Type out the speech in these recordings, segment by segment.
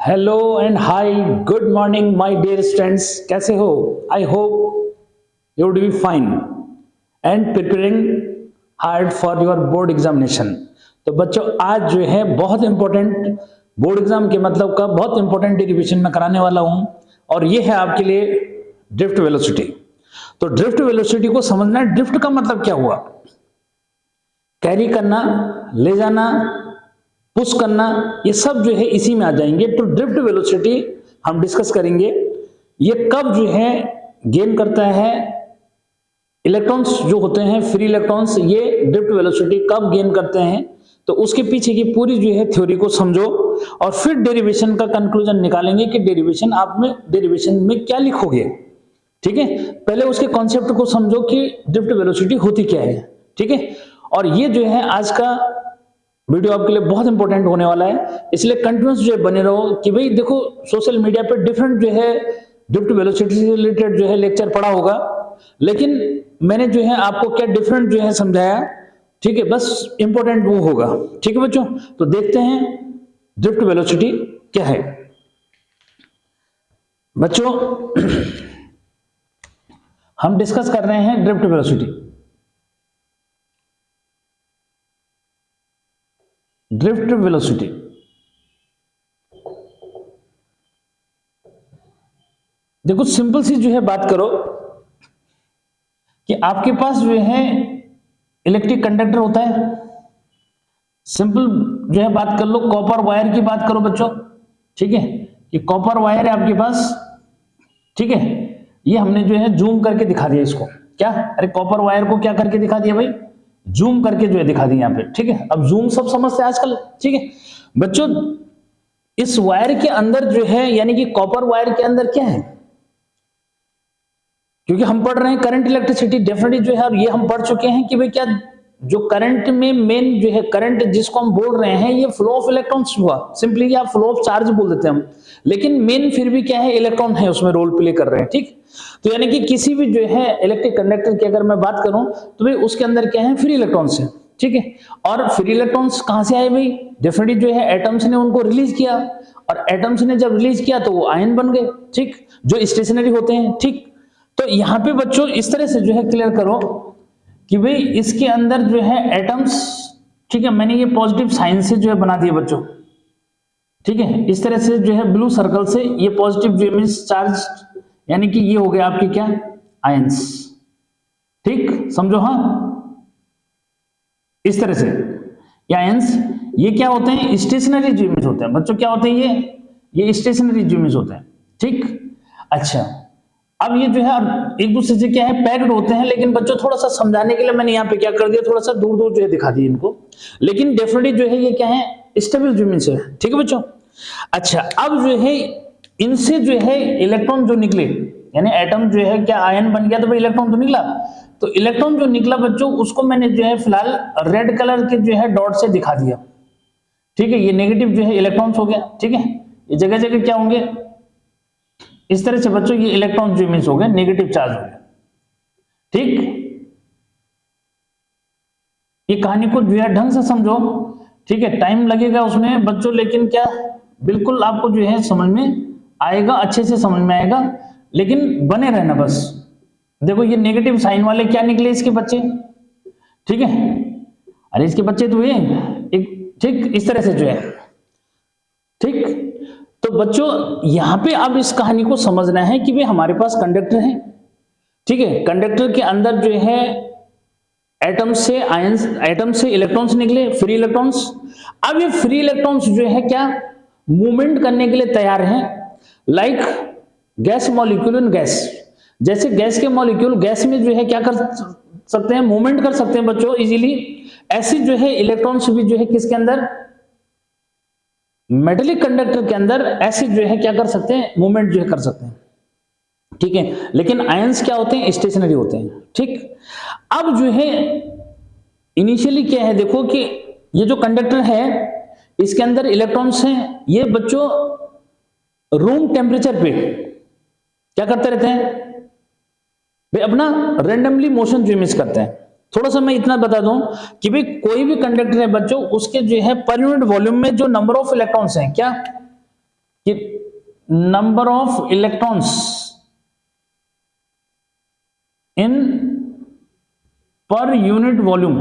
Hello and hi, good morning my dear students. कैसे हो? I hope you would be fine and preparing hard for your board examination. तो बच्चों, आज जो है बहुत इंपॉर्टेंट बोर्ड एग्जाम के मतलब का बहुत इंपॉर्टेंट डेरिवेशन मैं कराने वाला हूं, और ये है आपके लिए ड्रिफ्ट वेलोसिटी। तो ड्रिफ्ट वेलोसिटी को समझना है। ड्रिफ्ट का मतलब क्या हुआ? कैरी करना, ले जाना, पुश करना, ये सब जो है इसी में आ जाएंगे। तो ड्रिफ्ट वेलोसिटी हम डिस्कस करेंगे। ये कब जो है गेन करता है, इलेक्ट्रॉन्स जो होते हैं फ्री इलेक्ट्रॉन्स, ये ड्रिफ्ट वेलोसिटी कब गेन करते हैं, तो उसके पीछे की पूरी जो है थ्योरी को समझो और फिर डेरिवेशन का कंक्लूजन निकालेंगे कि डेरिवेशन में क्या लिखोगे। ठीक है, पहले उसके कॉन्सेप्ट को समझो कि ड्रिफ्ट वेलोसिटी होती क्या है। ठीक है, और ये जो है आज का वीडियो आपके लिए बहुत इंपॉर्टेंट होने वाला है, इसलिए कंटिन्यूस जो है बने रहो। कि भाई देखो, सोशल मीडिया पे डिफरेंट जो है ड्रिफ्ट वेलोसिटी से रिलेटेड जो है लेक्चर पढ़ा होगा, लेकिन मैंने जो है आपको क्या डिफरेंट जो है समझाया। ठीक है, बस इंपॉर्टेंट वो होगा। ठीक है बच्चों, तो देखते हैं ड्रिफ्ट वेलोसिटी क्या है। बच्चों हम डिस्कस कर रहे हैं ड्रिफ्ट वेलोसिटी। ड्रिफ्ट वेलोसिटी देखो, सिंपल सी जो है बात करो कि आपके पास जो है इलेक्ट्रिक कंडक्टर होता है। सिंपल जो है बात कर लो, कॉपर वायर की बात करो बच्चों। ठीक है, ये कॉपर वायर है आपके पास। ठीक है, ये हमने जो है जूम करके दिखा दिया इसको। क्या? अरे कॉपर वायर को क्या करके दिखा दिया भाई? जूम करके जो है दिखा दी यहाँ पे। ठीक है, अब जूम सब समझते हैं आजकल। ठीक है बच्चों, इस वायर के अंदर जो है, यानी कि कॉपर वायर के अंदर क्या है, क्योंकि हम पढ़ रहे हैं करंट इलेक्ट्रिसिटी डेफिनेटली जो है, और ये हम पढ़ चुके हैं कि भाई क्या जो करंट में मेन जो है करंट जिसको हम बोल रहे हैं, ये फ्लो ऑफ इलेक्ट्रॉन्स हुआ। सिंपली या फ्लो ऑफ चार्ज बोल देते हैं हम, लेकिन मेन फिर भी क्या है, इलेक्ट्रॉन है उसमें रोल प्ले कर रहे हैं। ठीक, तो यानी कि किसी भी जो है इलेक्ट्रिक कंडक्टर की अगर मैं बात करूं तो भाई उसके अंदर क्या है, फ्री इलेक्ट्रॉन्स है। ठीक है, और फ्री इलेक्ट्रॉन्स कहां से आए भाई? डेफिनेटली जो है एटम्स ने उनको रिलीज किया, और एटम्स ने जब रिलीज किया तो वो आयन बन गए। ठीक, जो स्टेशनरी होते हैं। ठीक, तो यहां पे बच्चों इस तरह से जो है क्लियर करो कि भाई इसके अंदर जो है एटम्स, ठीक है, मैंने ये पॉजिटिव साइन से जो है बना दिया बच्चों। ठीक है, इस तरह से जो है ब्लू सर्कल से ये पॉजिटिव जो मींस चार्ज, यानी कि ये हो गया आपके क्या, आयंस। ठीक, समझो। हाँ, इस तरह से ये आयंस, ये क्या होते हैं, स्टेशनरी इमेज होते हैं बच्चों। क्या होते हैं ये स्टेशनरी इमेज होते हैं। ठीक, अच्छा, अब ये जो है एक दूसरे से क्या है, पैक्ड होते हैं, लेकिन बच्चों थोड़ा सा समझाने के लिए मैंने यहाँ पे क्या कर दिया, थोड़ा सा दूर दूर जो है दिखा दिया इनको, लेकिन डेफिनेटली जो है ये क्या है, स्टेबल इमेज है। ठीक है बच्चों, अच्छा, अब जो है इनसे जो है इलेक्ट्रॉन जो निकले, यानी एटम जो है क्या आयन बन गया, तो भाई इलेक्ट्रॉन तो निकला। तो इलेक्ट्रॉन जो निकला बच्चों, उसको मैंने जो है फिलहाल रेड कलर के जो है डॉट से दिखा दिया। ठीक है, ये नेगेटिव जो है इलेक्ट्रॉन्स हो गया। ठीक है, ये जगह जगह क्या होंगे, इस तरह से बच्चों ये इलेक्ट्रॉन जो मिस हो गए, नेगेटिव चार्ज हो गया। ठीक, ये कहानी को जो है ढंग से समझो। ठीक है, टाइम लगेगा उसमें बच्चों, लेकिन क्या बिल्कुल आपको जो है समझ में आएगा, अच्छे से समझ में आएगा, लेकिन बने रहना बस। देखो ये नेगेटिव साइन वाले क्या निकले इसके बच्चे। ठीक है, अरे इसके बच्चे तो ये एक, ठीक, इस तरह से जो है। ठीक, तो बच्चों यहां पे अब इस कहानी को समझना है कि भाई हमारे पास कंडक्टर है। ठीक है, कंडक्टर के अंदर जो है एटम से आयंस, एटम से इलेक्ट्रॉन्स निकले, फ्री इलेक्ट्रॉन्स। अब ये फ्री इलेक्ट्रॉन्स जो है क्या मूवमेंट करने के लिए तैयार हैं, लाइक गैस मॉलिक्यूल इन गैस। जैसे गैस के मॉलिक्यूल गैस में जो है क्या कर सकते हैं, मूवमेंट कर सकते हैं बच्चों इजीली, ऐसे जो है इलेक्ट्रॉन्स भी जो है किसके अंदर, मेटेलिक कंडक्टर के अंदर ऐसे जो है क्या कर सकते हैं, मूवमेंट जो है कर सकते हैं। ठीक है, लेकिन आयंस क्या होते हैं, स्टेशनरी होते हैं। ठीक, अब जो है इनिशियली क्या है, देखो कि ये जो कंडक्टर है इसके अंदर इलेक्ट्रॉन्स हैं, ये बच्चों रूम टेम्परेचर पे क्या करते रहते हैं भाई, अपना रेंडमली मोशन जो मिस करते हैं। थोड़ा सा मैं इतना बता दूं कि भाई कोई भी कंडक्टर है बच्चों, उसके जो है पर यूनिट वॉल्यूम में जो नंबर ऑफ इलेक्ट्रॉन्स हैं, क्या कि number of electrons in per unit volume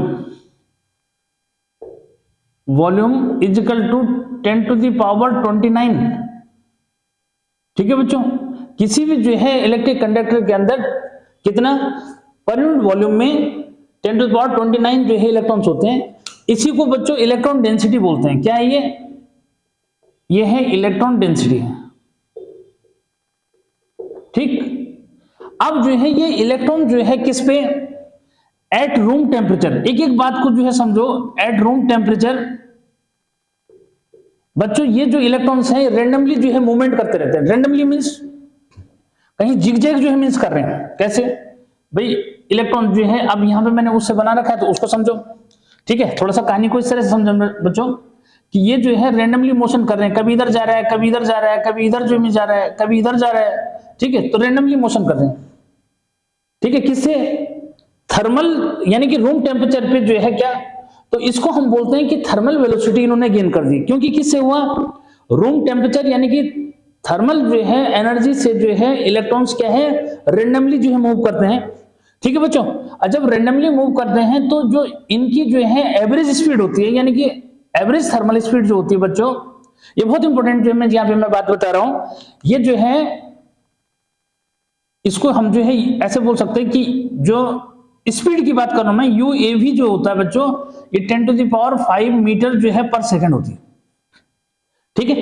is equal to 10⁻²9। ठीक है बच्चों, किसी भी जो है इलेक्ट्रिक कंडक्टर के अंदर कितना पर यूनिट वॉल्यूम में 10⁻²9 जो है इलेक्ट्रॉन्स होते हैं। इसी को बच्चों इलेक्ट्रॉन डेंसिटी बोलते हैं। क्या है ये है इलेक्ट्रॉन डेंसिटी। ठीक, अब जो है ये इलेक्ट्रॉन जो है किस पे, एट रूम टेम्परेचर। एक एक बात को जो है समझो, एट रूम टेम्परेचर बच्चों ये जो इलेक्ट्रॉन्स हैं रेंडमली जो है मूवमेंट करते रहते हैं। रेंडमली मींस कहीं जिगजैग जो है मींस कर रहे हैं। कैसे भाई, इलेक्ट्रॉन जो है अब यहां पे मैंने उससे बना रखा है तो उसको समझो। ठीक है, थोड़ा सा कहानी को इस तरह से समझो बच्चों कि ये जो है रेंडमली मोशन कर रहे हैं, कभी इधर जा रहा है, कभी इधर जा रहा है, कभी इधर जो जा रहा है, कभी इधर जा रहा है। ठीक है, तो रेंडमली मोशन कर रहे हैं। ठीक है, किससे, थर्मल यानी कि रूम टेम्परेचर पे जो है क्या, तो इसको हम बोलते हैं कि थर्मल वेलोसिटी इन्होंने गेन कर दी। क्योंकि किससे हुआ, रूम टेम्परेचर यानी कि थर्मल जो है एनर्जी से जो है इलेक्ट्रॉन्स क्या है रेंडमली जो है मूव करते हैं। ठीक है बच्चों, और जब रेंडमली मूव करते हैं तो जो इनकी जो है एवरेज स्पीड होती है, यानी कि एवरेज थर्मल स्पीड जो होती है बच्चों, ये बहुत इंपॉर्टेंट जो है मैं यहाँ पे मैं बात बता रहा हूं। ये जो है इसको हम जो है ऐसे बोल सकते हैं कि जो स्पीड की बात कर रहा हूं मैं, यूएवी जो होता है बच्चों, ये 10⁵ मीटर जो है पर सेकंड होती है। ठीक है,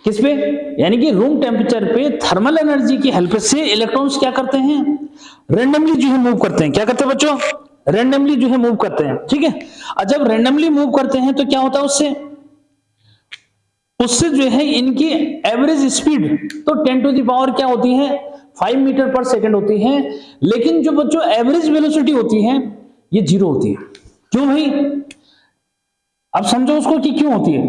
किस पे, यानी कि रूम टेम्परेचर पे थर्मल एनर्जी की हेल्प से इलेक्ट्रॉन्स क्या करते हैं, रेंडमली जो है मूव करते हैं। क्या करते हैं बच्चों, रेंडमली जो है मूव करते हैं। ठीक है, और जब रेंडमली मूव करते हैं तो क्या होता है उससे जो है इनकी एवरेज स्पीड तो 10⁻, क्या होती है, 5 मीटर पर सेकंड होती है। लेकिन जो बच्चों एवरेज वेलोसिटी होती है ये 0 होती है। क्यों भाई, अब समझो उसको कि क्यों होती है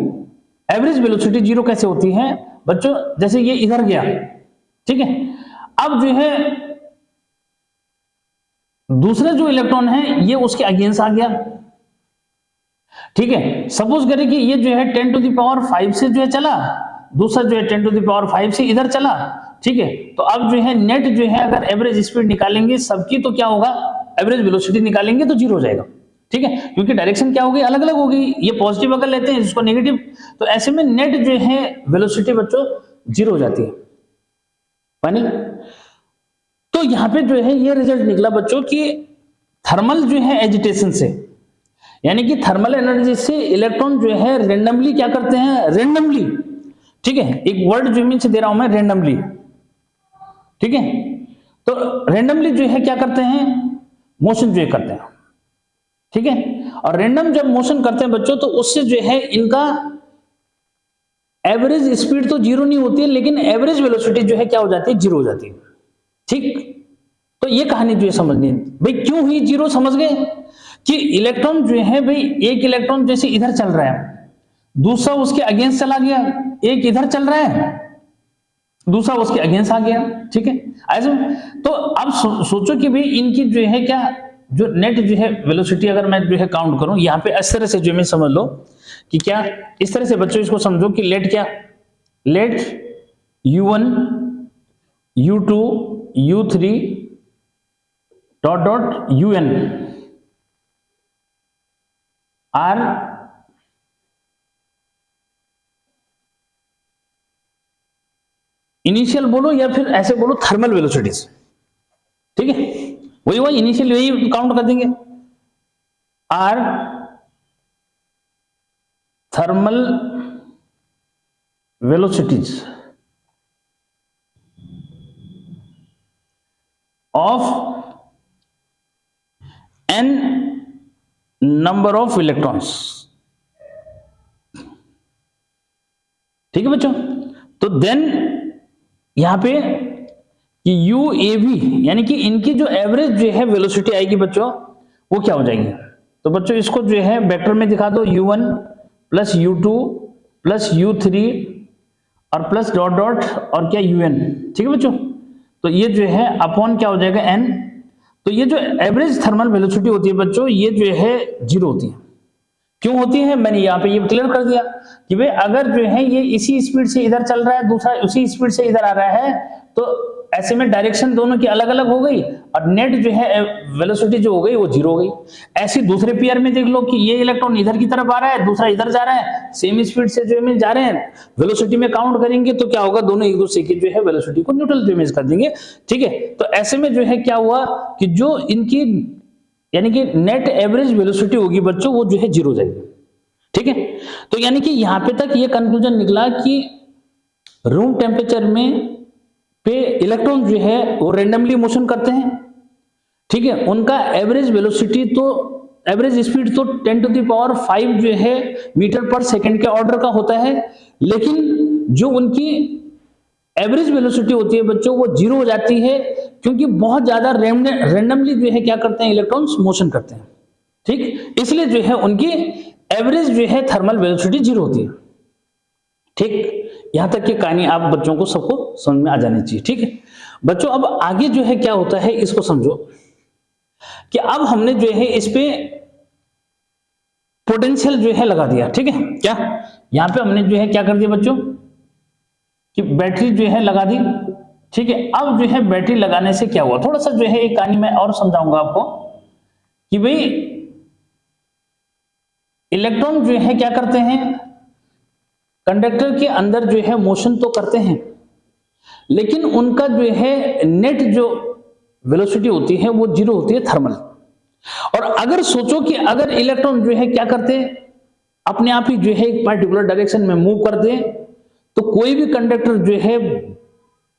एवरेज वेलोसिटी 0 कैसे होती है बच्चों। जैसे ये इधर गया, ठीक है, अब जो है दूसरे जो इलेक्ट्रॉन है ये उसके अगेंस्ट आ गया। ठीक है, सपोज करें कि ये जो है 10⁵ से जो है चला, दूसरा जो है 10⁵ से इधर चला। ठीक है, तो अब जो है नेट जो है अगर एवरेज स्पीड निकालेंगे सबकी तो क्या होगा, एवरेज वेलोसिटी निकालेंगे तो 0 हो जाएगा। ठीक है, क्योंकि डायरेक्शन क्या होगी, अलग अलग होगी। ये पॉजिटिव अगर लेते हैं इसको नेगेटिव, तो ऐसे में नेट जो है वेलोसिटी बच्चों 0 हो जाती है। फाइनल, तो यहां पे जो है ये रिजल्ट निकला बच्चों कि थर्मल जो है एजिटेशन से, यानी कि थर्मल एनर्जी से इलेक्ट्रॉन जो है रेंडमली क्या करते हैं, रेंडमली। ठीक है, एक वर्ड जो मीन से दे रहा हूं मैं, रेंडमली। ठीक है, तो रेंडमली जो है क्या करते हैं, मोशन जो है करते हैं। ठीक है, और रैंडम जब मोशन करते हैं बच्चों तो उससे जो है इनका एवरेज स्पीड तो 0 नहीं होती है, लेकिन एवरेज वेलोसिटी जो है क्या हो जाती है, 0 हो जाती है। ठीक, तो ये कहानी जो है समझनी है भाई, क्यों हुई 0 समझ गए कि इलेक्ट्रॉन जो है भाई, एक इलेक्ट्रॉन जैसे इधर चल रहा है, दूसरा उसके अगेंस्ट चला गया, एक इधर चल रहा है, दूसरा उसके अगेंस्ट आ गया। ठीक है, ऐसे तो अब सोचो कि भाई इनकी जो है क्या, जो नेट जो है वेलोसिटी अगर मैं जो है काउंट करूं यहाँ पे इस तरह से जो मैं समझ लो कि क्या, इस तरह से बच्चों इसको समझो कि लेट क्या, let u1 u2 u3 dot dot un are initial बोलो या फिर ऐसे बोलो थर्मल वेलोसिटीज। ठीक है, वही इनिशियल यही काउंट कर देंगे, are thermal velocities of N number of electrons. ठीक है बच्चों, तो देन यहां पे कि UAV यानी कि इनकी जो एवरेज जो है वेलोसिटी आएगी बच्चों वो क्या हो जाएगी। तो बच्चों इसको जो है वेक्टर में दिखा दो, u1 plus u2 plus u3 और प्लस डॉट डॉट और क्या un। ठीक है बच्चों, तो ये जो है अपॉन क्या हो जाएगा n। तो ये जो एवरेज थर्मल वेलोसिटी होती है बच्चों ये जो है 0 होती है। क्यों होती है, मैंने यहाँ पे ये क्लियर कर दिया कि भाई अगर जो है ये इसी स्पीड से इधर चल रहा है, दूसरा उसी स्पीड से इधर आ रहा है, तो ऐसे में डायरेक्शन दोनों की अलग अलग हो गई और नेट जो है वेलोसिटी जो हो गई वो जीरो हो गई। ऐसे दूसरे पेयर में देख लो कि ये इलेक्ट्रॉन इधर की तरफ आ रहा है, दूसरा इधर जा रहा है, सेम स्पीड से जो में जा रहे हैं, वेलोसिटी में काउंट करेंगे तो क्या होगा, दोनों एक दूसरे की जो है वेलोसिटी को न्यूट्रल इमेज कर देंगे। ठीक है, तो ऐसे में जो है क्या हुआ कि जो इनकी यानी कि नेट एवरेज वेलोसिटी होगी बच्चों वो जो है जीरो जाएगी। ठीक है, तो यानी कि यहां पे तक ये कंक्लूजन निकला कि रूम टेम्परेचर में पे इलेक्ट्रॉन जो है वो रेंडमली मोशन करते हैं। ठीक है, उनका एवरेज वेलोसिटी तो एवरेज स्पीड तो 10⁵ जो है मीटर पर सेकंड के ऑर्डर का होता है, लेकिन जो उनकी एवरेज वेलोसिटी होती है बच्चों वो जीरो हो जाती है, क्योंकि बहुत ज्यादा रैंडमली जो है क्या करते हैं, इलेक्ट्रॉन्स मोशन करते हैं। ठीक, इसलिए जो है उनकी एवरेज जो है थर्मल वेलोसिटी जीरो होती है। ठीक, यहां तक की कहानी आप बच्चों को सबको समझ में आ जानी चाहिए। ठीक है बच्चों, अब आगे जो है क्या होता है इसको समझो कि अब हमने जो है इस पे पोटेंशियल जो है लगा दिया। ठीक है, क्या यहां पे हमने जो है क्या कर दिया बच्चों कि बैटरी जो है लगा दी। ठीक है, अब जो है बैटरी लगाने से क्या हुआ, थोड़ा सा जो है एक कहानी मैं और समझाऊंगा आपको कि भाई इलेक्ट्रॉन जो है क्या करते हैं, कंडक्टर के अंदर जो है मोशन तो करते हैं, लेकिन उनका जो है नेट जो वेलोसिटी होती है वो जीरो होती है, थर्मल। और अगर सोचो कि अगर इलेक्ट्रॉन जो है क्या करते अपने आप ही जो है एक पार्टिकुलर डायरेक्शन में मूव करते, तो कोई भी कंडक्टर जो है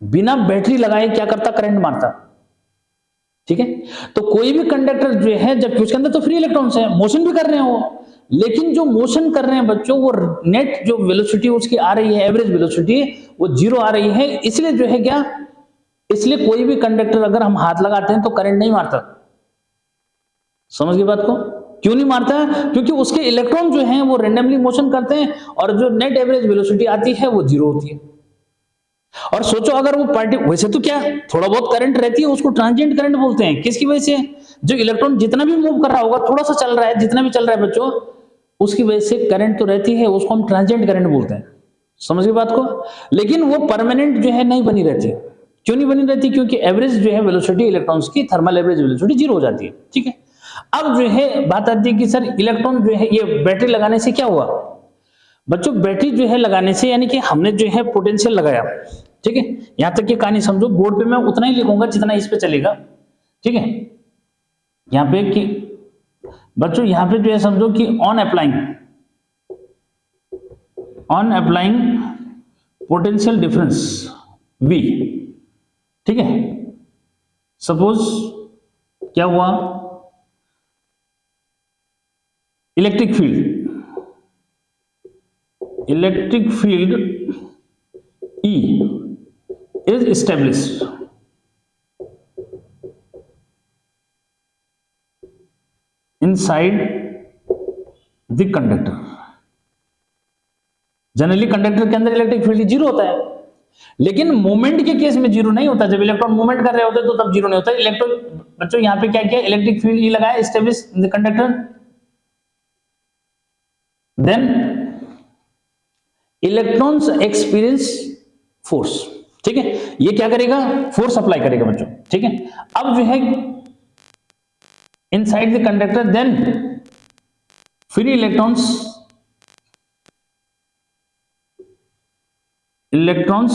बिना बैटरी लगाए क्या करता, करंट मारता। ठीक है, तो कोई भी कंडक्टर जो है जबकि उसके अंदर तो फ्री इलेक्ट्रॉन्स है, मोशन भी कर रहे हैं वो, लेकिन जो मोशन कर रहे हैं बच्चों वो नेट जो वेलोसिटी उसकी आ रही है, एवरेज वेलोसिटी वो जीरो आ रही है। इसलिए जो है क्या, इसलिए कोई भी कंडक्टर अगर हम हाथ लगाते हैं तो करंट नहीं मारता। समझ गए बात को, क्यों नहीं मारता, क्योंकि उसके इलेक्ट्रॉन जो हैं वो रैंडमली मोशन करते हैं और जो नेट एवरेज वेलोसिटी आती है वो जीरो होती है। और सोचो अगर वो पार्टी, वैसे तो क्या थोड़ा बहुत करंट रहती है उसको ट्रांजिएंट करंट बोलते हैं, किसकी वजह से, जो इलेक्ट्रॉन जितना भी मूव कर रहा होगा, थोड़ा सा चल रहा है, जितना भी चल रहा है बच्चों, उसकी वजह से करंट तो रहती है, उसको हम ट्रांजिएंट करंट बोलते हैं। समझ गए बात को, लेकिन वो परमानेंट जो है नहीं बनी रहती। क्यों नहीं बनी रहती, क्योंकि एवरेज जो है वेलोसिटी इलेक्ट्रॉन्स की, थर्मल एवरेज वेलोसिटी जीरो हो जाती है। ठीक है, अब जो है बात आती है कि सर इलेक्ट्रॉन जो है ये बैटरी लगाने से क्या हुआ बच्चों, बैटरी जो है लगाने से यानी कि हमने जो है पोटेंशियल लगाया। ठीक है, यहां तक की कहानी समझो, बोर्ड पे मैं उतना ही लिखूंगा जितना इस पे चलेगा। ठीक है, यहां पे कि बच्चों यहां पे जो है समझो कि on applying potential difference V। ठीक है, सपोज क्या हुआ, electric field E is established inside the conductor। Generally conductor के अंदर इलेक्ट्रिक फील्ड जीरो होता है, लेकिन मोमेंट के केस में जीरो नहीं होता। जब इलेक्ट्रॉन मूवमेंट कर रहे होते तो तब जीरो नहीं होता। इलेक्ट्रॉन बच्चों यहां पे क्या किया, इलेक्ट्रिक फील्ड E लगाया, establish in the conductor, then electrons experience force. ठीक है, ये क्या करेगा, फोर्स अप्लाई करेगा बच्चों। ठीक है, अब जो है inside the conductor, then free electrons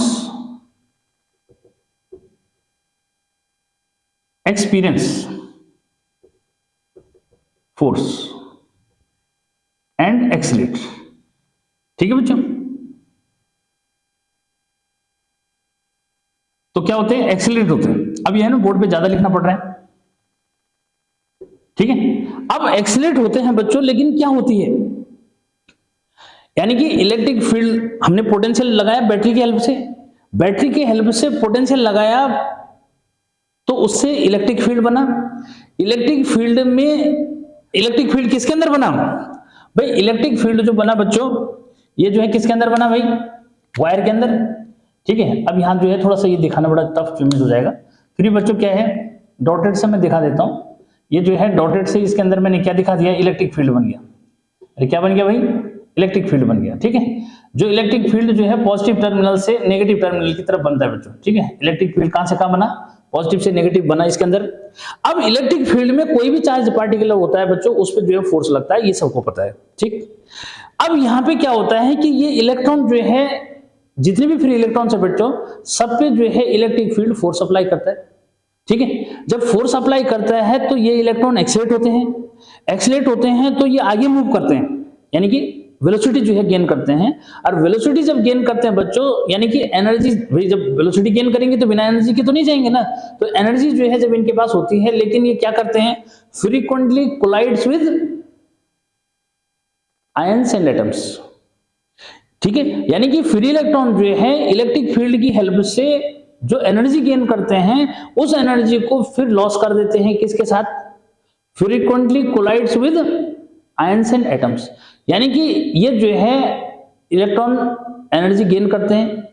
experience force and accelerate. ठीक है बच्चों, तो क्या होते हैं, एक्सीलरेट होते हैं। अब यह ना बोर्ड पे ज्यादा लिखना पड़ रहा है। ठीक है, अब एक्सीलरेट होते हैं बच्चों, लेकिन क्या होती है, यानी कि इलेक्ट्रिक फील्ड हमने पोटेंशियल लगाया बैटरी की हेल्प से पोटेंशियल लगाया, तो उससे इलेक्ट्रिक फील्ड बना। इलेक्ट्रिक फील्ड किसके अंदर बना भाई, इलेक्ट्रिक फील्ड जो बना बच्चों ये जो है किसके अंदर बना भाई, वायर के अंदर। ठीक है, अब यहां जो है थोड़ा सा ये दिखाना बड़ा टफ इमेज हो जाएगा, फिर बच्चों क्या है डॉटेड से मैं दिखा देता हूं। ये जो है डॉटेड से इसके अंदर मैंने क्या दिखा दिया, इलेक्ट्रिक फील्ड बन गया। अरे क्या बन गया भाई, इलेक्ट्रिक फील्ड बन गया। ठीक है, जो इलेक्ट्रिक फील्ड जो है पॉजिटिव टर्मिनल से नेगेटिव टर्मिनल की तरफ बनता है बच्चों। ठीक है, इलेक्ट्रिक फील्ड कहां से कहां बना, पॉजिटिव से नेगेटिव बना इसके अंदर। अब इलेक्ट्रिक फील्ड में कोई भी चार्ज पार्टिकल होता है बच्चों, उस पर जो है फोर्स लगता है, ये सबको पता है। ठीक, अब यहां पे क्या होता है कि ये इलेक्ट्रॉन जो है, जितने भी फ्री इलेक्ट्रॉन है बच्चों, सब पे जो है इलेक्ट्रिक फील्ड फोर्स अप्लाई करता है। ठीक है, जब फोर्स अप्लाई करता है तो ये इलेक्ट्रॉन एक्सीलरेट होते हैं, एक्सीलरेट होते हैं तो ये आगे मूव करते हैं, यानी कि वेलोसिटी जो है गेन करते हैं। और वेलोसिटी जब गेन करते हैं बच्चों, यानी कि एनर्जी, भाई जब वेलोसिटी गेन करेंगे तो बिना एनर्जी के तो नहीं जाएंगे ना, तो एनर्जी जो है जब इनके पास होती है, लेकिन ये क्या करते हैं, frequently collides with ions and atoms. ठीक है, यानी कि फ्री इलेक्ट्रॉन जो है इलेक्ट्रिक फील्ड की हेल्प से जो एनर्जी गेन करते हैं, उस एनर्जी को फिर लॉस कर देते हैं किसके साथ, frequently collides with ions and atoms. यानी कि ये जो है इलेक्ट्रॉन एनर्जी गेन करते हैं,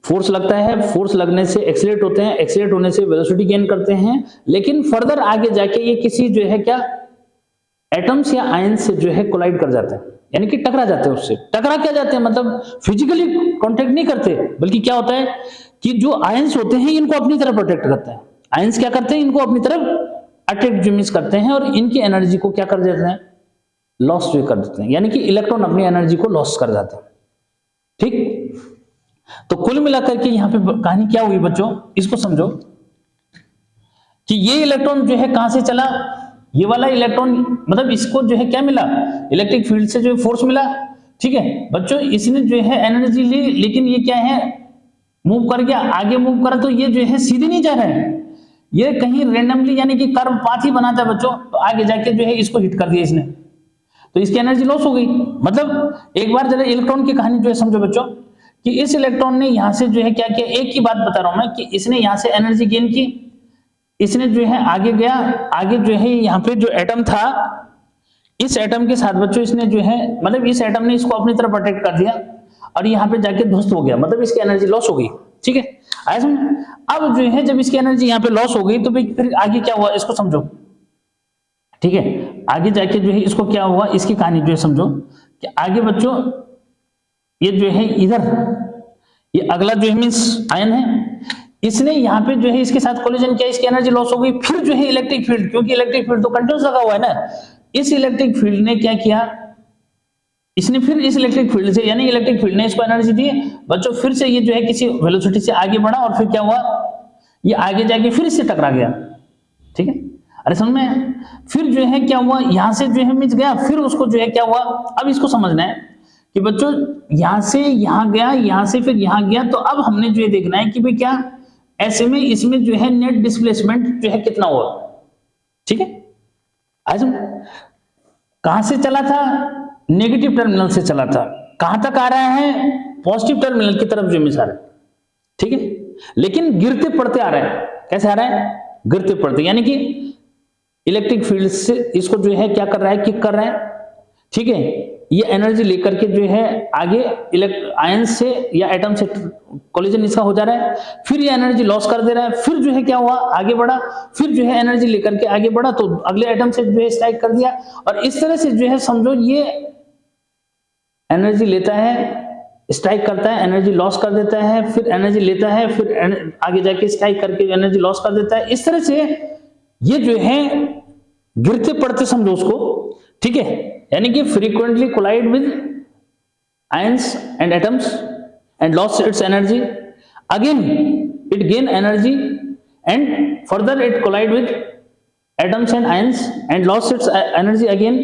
फोर्स लगता है, फोर्स लगने से एक्सीलरेट होते हैं, एक्सीलरेट होने से वेलोसिटी गेन करते हैं, लेकिन फर्दर आगे जाके ये किसी जो है क्या एटम्स या आयंस से जो है कोलाइड कर जाते हैं, यानी कि टकरा जाते हैं उससे। टकरा क्या जाते हैं, मतलब फिजिकली कांटेक्ट नहीं करते, बल्कि क्या होता है कि जो आयंस होते हैं इनको अपनी तरफ प्रोटेक्ट करते हैं। आयंस क्या करते हैं, इनको अपनी तरफ अट्रैक्ट जो मिस करते हैं और इनकी एनर्जी को क्या कर देते हैं, लॉस जो कर देते हैं, यानी कि इलेक्ट्रॉन अपनी एनर्जी को लॉस कर जाते हैं। ठीक, तो कुल मिलाकर के यहां पे कहानी क्या हुई बच्चों, इसको समझो कि ये इलेक्ट्रॉन जो है कहां से चला, ये वाला इलेक्ट्रॉन, मतलब इसको जो है क्या मिला, इलेक्ट्रिक फील्ड से जो फोर्स मिला। ठीक है बच्चों, इसने जो है एनर्जी ली, लेकिन ये क्या है, मूव कर गया, आगे मूव करा, तो ये जो है सीधे नहीं जा रहा है, ये कहीं रेंडमली, यानी कि कर्व पाथ ही बनाता है बच्चों, तो आगे जाके जो है इसको हिट कर दिया इसने, तो इसकी एनर्जी लॉस हो गई। मतलब एक बार जरा इलेक्ट्रॉन की कहानी जो है समझो बच्चों, कि इस इलेक्ट्रॉन ने यहां से जो है क्या किया, एक ही बात बता रहा हूं मैं, कि इसने यहां से एनर्जी गेन की, इसने जो है आगे गया, आगे जो है यहाँ पे जो एटम था, इस एटम के साथ बच्चों इसने जो है, मतलब इस एटम ने इसको अपनी तरफ अट्रैक्ट कर दिया और यहाँ पे जाके ध्वस्त हो गया, मतलब इसकी एनर्जी लॉस हो गई। ठीक है, आया समझ। अब जो है जब इसकी एनर्जी यहाँ पे लॉस हो गई तो फिर आगे क्या हुआ इसको समझो। ठीक है, आगे जाके जो है इसको क्या हुआ, इसकी कहानी जो है समझो कि आगे बच्चों ये जो है इधर, ये अगला जो है मींस आयन है, इसने यहाँ पे जो है इसके साथ कोलिजन किया, इसकी एनर्जी लॉस हो गई। फिर जो है इलेक्ट्रिक फील्ड, क्योंकि इलेक्ट्रिक फील्ड तो कंटिन्यूस लगा हुआ है ना, इस इलेक्ट्रिक फील्ड ने क्या किया, इसने फिर इस इलेक्ट्रिक फील्ड से, यानी इलेक्ट्रिक फील्ड ने इसको एनर्जी दी बच्चों, फिर से ये जो है किसी वेलोसिटी से आगे बढ़ा और फिर क्या हुआ, ये आगे जाके फिर इससे टकरा गया। ठीक है, अरे समझ में, फिर जो है क्या हुआ, यहां से जो है मिच गया, फिर उसको जो है क्या हुआ, अब इसको समझना है कि बच्चों यहां से यहां गया, यहां से फिर यहां गया, तो अब हमने जो है देखना है कि भाई क्या ऐसे में इसमें जो है नेट डिस्प्लेसमेंट जो है कितना हुआ। ठीक है, आज कहां से चला था, नेगेटिव टर्मिनल से चला था, कहां तक आ रहा है, पॉजिटिव टर्मिनल की तरफ जो मिस आ रहा है। ठीक है, लेकिन गिरते पड़ते आ रहा है, कैसे आ रहा है, गिरते पड़ते, यानी कि इलेक्ट्रिक फील्ड से इसको जो है क्या कर रहा है, किक कर रहा है। ठीक है, ये एनर्जी लेकर के जो है आगे आयन से या एटम से कोलिजन इसका हो जा रहा है, फिर ये एनर्जी लॉस कर दे रहा है, फिर जो है क्या हुआ, आगे बढ़ा, फिर जो है एनर्जी लेकर के आगे बढ़ा तो अगले एटम से जो है स्ट्राइक कर दिया, और इस तरह से जो है समझो ये एनर्जी लेता है, स्ट्राइक करता है, एनर्जी लॉस कर देता है, फिर एनर्जी लेता है, फिर आगे जाके स्ट्राइक करके एनर्जी लॉस कर देता है। इस तरह से ये जो है गिरते पड़ते समझो उसको। ठीक है, यानी कि frequently collide with ions and atoms and loss its energy, again it gain energy and further it collide with atoms and ions and lost its energy again.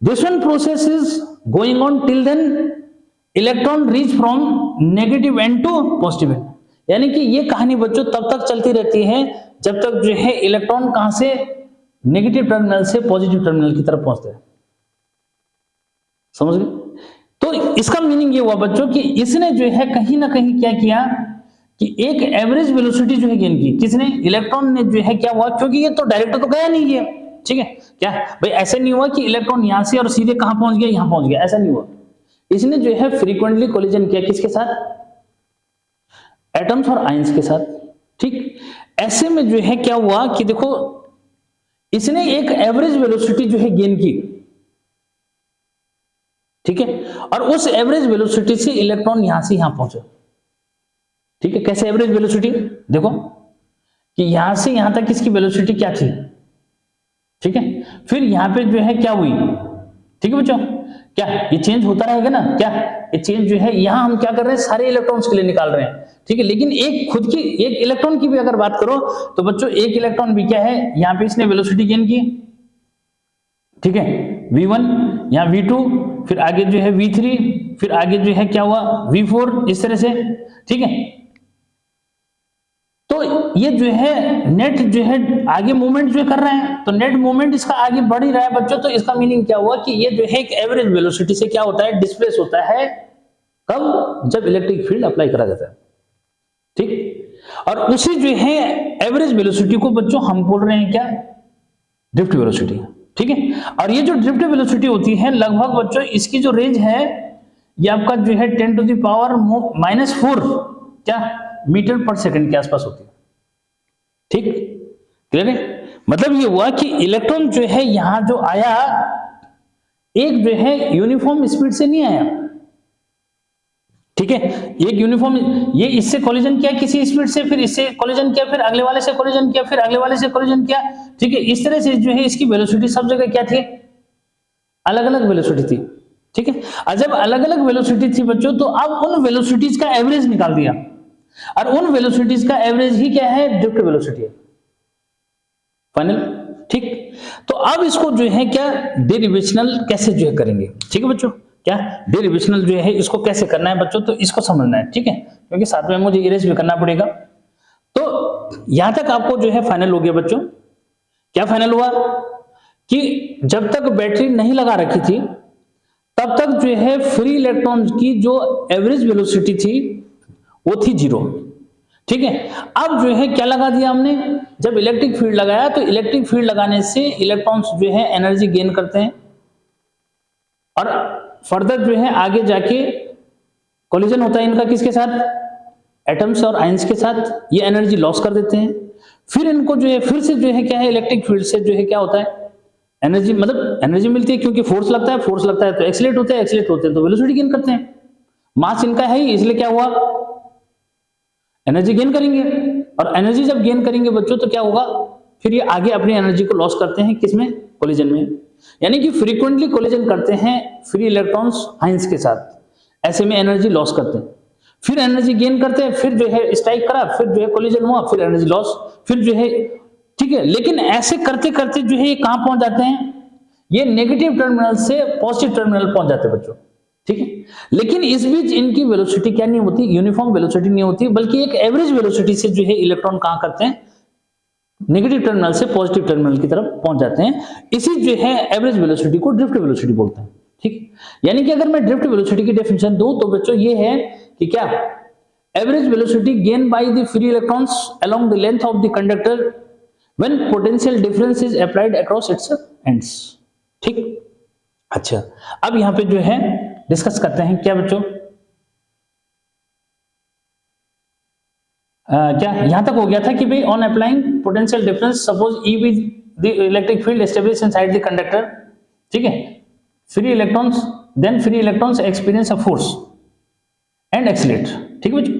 This one process is going on till then electron reach from negative end to positive end. यानी कि ये कहानी बच्चों तब तक चलती रहती है जब तक जो है इलेक्ट्रॉन कहां से नेगेटिव टर्मिनल से पॉजिटिव टर्मिनल की तरफ पहुंचते हैं। समझ गए? तो इसका मीनिंग ये हुआ बच्चों कि इसने जो है कहीं ना कहीं क्या किया कि एक एवरेज वेलोसिटी जो है गेन की, किसने, इलेक्ट्रॉन ने जो है क्या हुआ, क्योंकि ये तो डायरेक्ट तो गया नहीं है। ठीक है, क्या भाई ऐसे नहीं हुआ कि इलेक्ट्रॉन यहां से और सीधे कहां पहुंच गया, यहां पहुंच गया, ऐसा नहीं हुआ। इसने जो है फ्रीक्वेंटली कोलिजन किया, किसके साथ, एटम्स और आयंस के साथ। ठीक, ऐसे में जो है क्या हुआ कि देखो इसने एक एवरेज वेलोसिटी जो है गेन की, ठीक है, और उस एवरेज वेलोसिटी से इलेक्ट्रॉन यहां से यहां पहुंचे। ठीक है, कैसे एवरेज वेलोसिटी, देखो कि यहां से यहां तक इसकी वेलोसिटी क्या थी, ठीक है, फिर यहां पे जो है क्या हुई, ठीक है बच्चों, क्या ये चेंज होता रहेगा ना, क्या ये चेंज जो है यहां हम क्या कर रहे हैं, सारे इलेक्ट्रॉन्स के लिए निकाल रहे हैं, ठीक है, लेकिन एक खुद की एक इलेक्ट्रॉन की भी अगर बात करो तो बच्चों एक इलेक्ट्रॉन भी क्या है, यहां पे इसने वेलोसिटी गेन की, ठीक है, v1, यहां v2, फिर आगे जो है v3, फिर आगे जो है क्या हुआ v4, इस तरह से, ठीक है। तो ये जो है नेट जो है आगे मूवमेंट जो कर रहे हैं, तो नेट मूवमेंट इसका आगे बढ़ ही रहा है बच्चों, तो इसका मीनिंग क्या हुआ कि ये जो है एक एवरेज वेलोसिटी से क्या होता है, डिस्प्लेस होता है, कब, जब इलेक्ट्रिक फील्ड अप्लाई करा जाता है, ठीक। और उसी जो है एवरेज वेलोसिटी को बच्चों हम बोल रहे हैं क्या, ड्रिफ्ट वेलोसिटी, ठीक है। और ये जो ड्रिफ्ट वेलोसिटी होती है लगभग बच्चों इसकी जो रेंज है ये आपका जो है 10⁻⁻⁴ क्या मीटर पर सेकंड के आसपास होती है, ठीक, क्लियर है। मतलब ये हुआ कि इलेक्ट्रॉन जो है यहां जो आया एक जो है यूनिफॉर्म स्पीड से नहीं आया, ठीक है, एक यूनिफॉर्म, ये इससे कोलिजन किया किसी स्पीड से, फिर इससे कोलिजन किया, फिर अगले वाले से कोलिजन किया, फिर अगले वाले से कोलिजन किया, ठीक है, इस तरह से जो है इसकी वेलोसिटी सब जगह क्या थी, अलग अलग वेलोसिटी थी, ठीक है। और जब अलग अलग वेलोसिटी थी बच्चों तो अब उन वेलोसिटीज का एवरेज निकाल दिया, और उन वेलोसिटीज का एवरेज ही क्या है, ड्रिफ्ट वेलोसिटी है, फाइनल, ठीक। तो अब इसको जो है क्या डेरिवेशनल कैसे जो है करेंगे, ठीक है बच्चों, क्या डेरिवेशनल जो है इसको कैसे करना है बच्चों, तो इसको समझना है, ठीक है, क्योंकि साथ में मुझे इरेज भी करना पड़ेगा। तो यहां तक आपको जो है फाइनल हो गया बच्चों, क्या फाइनल हुआ कि जब तक बैटरी नहीं लगा रखी थी तब तक जो है फ्री इलेक्ट्रॉन्स की जो एवरेज वेलोसिटी थी वो थी 0, ठीक है। अब जो है क्या लगा दिया हमने, जब इलेक्ट्रिक फील्ड लगाया तो इलेक्ट्रिक फील्ड लगाने से इलेक्ट्रॉन्स जो है एनर्जी गेन करते हैं और फर्दर जो है आगे जाके कोलिजन होता है इनका किसके साथ, एटम्स और आयंस के साथ, ये एनर्जी लॉस कर देते हैं, फिर इनको जो है फिर से जो है क्या है इलेक्ट्रिक फील्ड से जो है क्या होता है, एनर्जी, मतलब एनर्जी मिलती है, क्योंकि फोर्स लगता है तो एक्सीलरेट होते हैं तो वेलोसिटी गेन करते हैं, मास इनका है ही, इसलिए क्या हुआ, एनर्जी गेन करेंगे, और एनर्जी जब गेन करेंगे बच्चों तो क्या होगा, फिर ये आगे अपनी एनर्जी को लॉस करते हैं किसमें, कोलिजन में, यानी कि फ्रीक्वेंटली कोलिजन करते हैं फ्री इलेक्ट्रॉन्स आयंस के साथ, ऐसे में एनर्जी लॉस करते हैं, फिर एनर्जी गेन करते हैं, फिर जो है स्ट्राइक करा, फिर जो है कोलिजन हुआ, फिर एनर्जी लॉस, फिर जो है, ठीक है। लेकिन ऐसे करते करते जो है ये कहां पहुंच जाते हैं, ये नेगेटिव टर्मिनल से पॉजिटिव टर्मिनल पहुंच जाते हैं बच्चों, ठीक है। लेकिन इस बीच इनकी वेलोसिटी क्या नहीं होती, यूनिफॉर्म वेलोसिटी नहीं होती, बल्कि एक एवरेज वेलोसिटी से जो है इलेक्ट्रॉन कहां करते हैं, नेगेटिव टर्मिनल से पॉजिटिव टर्मिनल की तरफ पहुंच जाते हैं, इसी जो है एवरेज वेलोसिटी को ड्रिफ्ट वेलोसिटी बोलते हैं, ठीक। यानी कि अगर मैं ड्रिफ्ट वेलोसिटी की डेफिनेशन दूं तो बच्चों ये है कि क्या, average velocity gain by the free electrons along the length of the conductor when potential difference is applied across its ends, ठीक। अच्छा, अब यहां पे जो है डिस्कस करते हैं क्या बच्चों, क्या यहां तक हो गया था कि भाई on applying potential difference suppose E with the electric field established inside the conductor, ठीक है, free electrons then free electrons experience a force and accelerate, ठीक है बच्चों।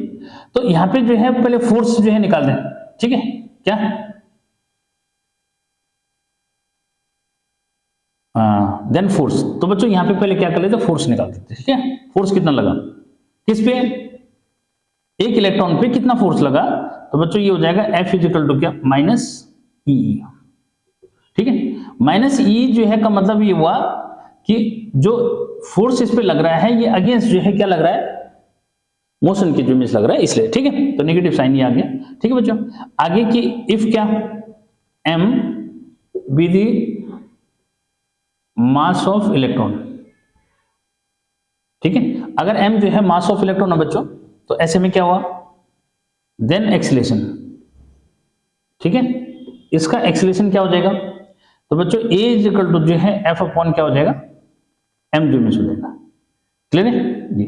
तो यहां पे जो है पहले फोर्स जो है निकाल दें, ठीक है, क्या देन फोर्स, तो बच्चों यहां पे पहले क्या कर लेते, फोर्स निकाल देते, ठीक है। फोर्स कितना लगा, किस पे, एक इलेक्ट्रॉन पे कितना फोर्स लगा, तो बच्चों ये हो जाएगा F इक्वल टू क्या, माइनस ई, ठीक है। माइनस ई जो है का मतलब ये हुआ कि जो फोर्स इस पे लग रहा है ये अगेंस्ट जो है क्या लग रहा है, मोशन की जो मिस लग रहा है, इसलिए, ठीक है, तो नेगेटिव साइन ये आ गया, ठीक है बच्चों। आगे की इफ क्या, m be the mass of electron, ठीक है, अगर m जो है मास ऑफ इलेक्ट्रॉन है बच्चों, तो ऐसे में क्या हुआ, देन एक्सीलरेशन, ठीक है, इसका एक्सीलरेशन क्या हो जाएगा, तो बच्चों a इक्वल टू जो है f अपॉन क्या हो जाएगा, m जो मिस हो जाएगा, क्लियर है, ये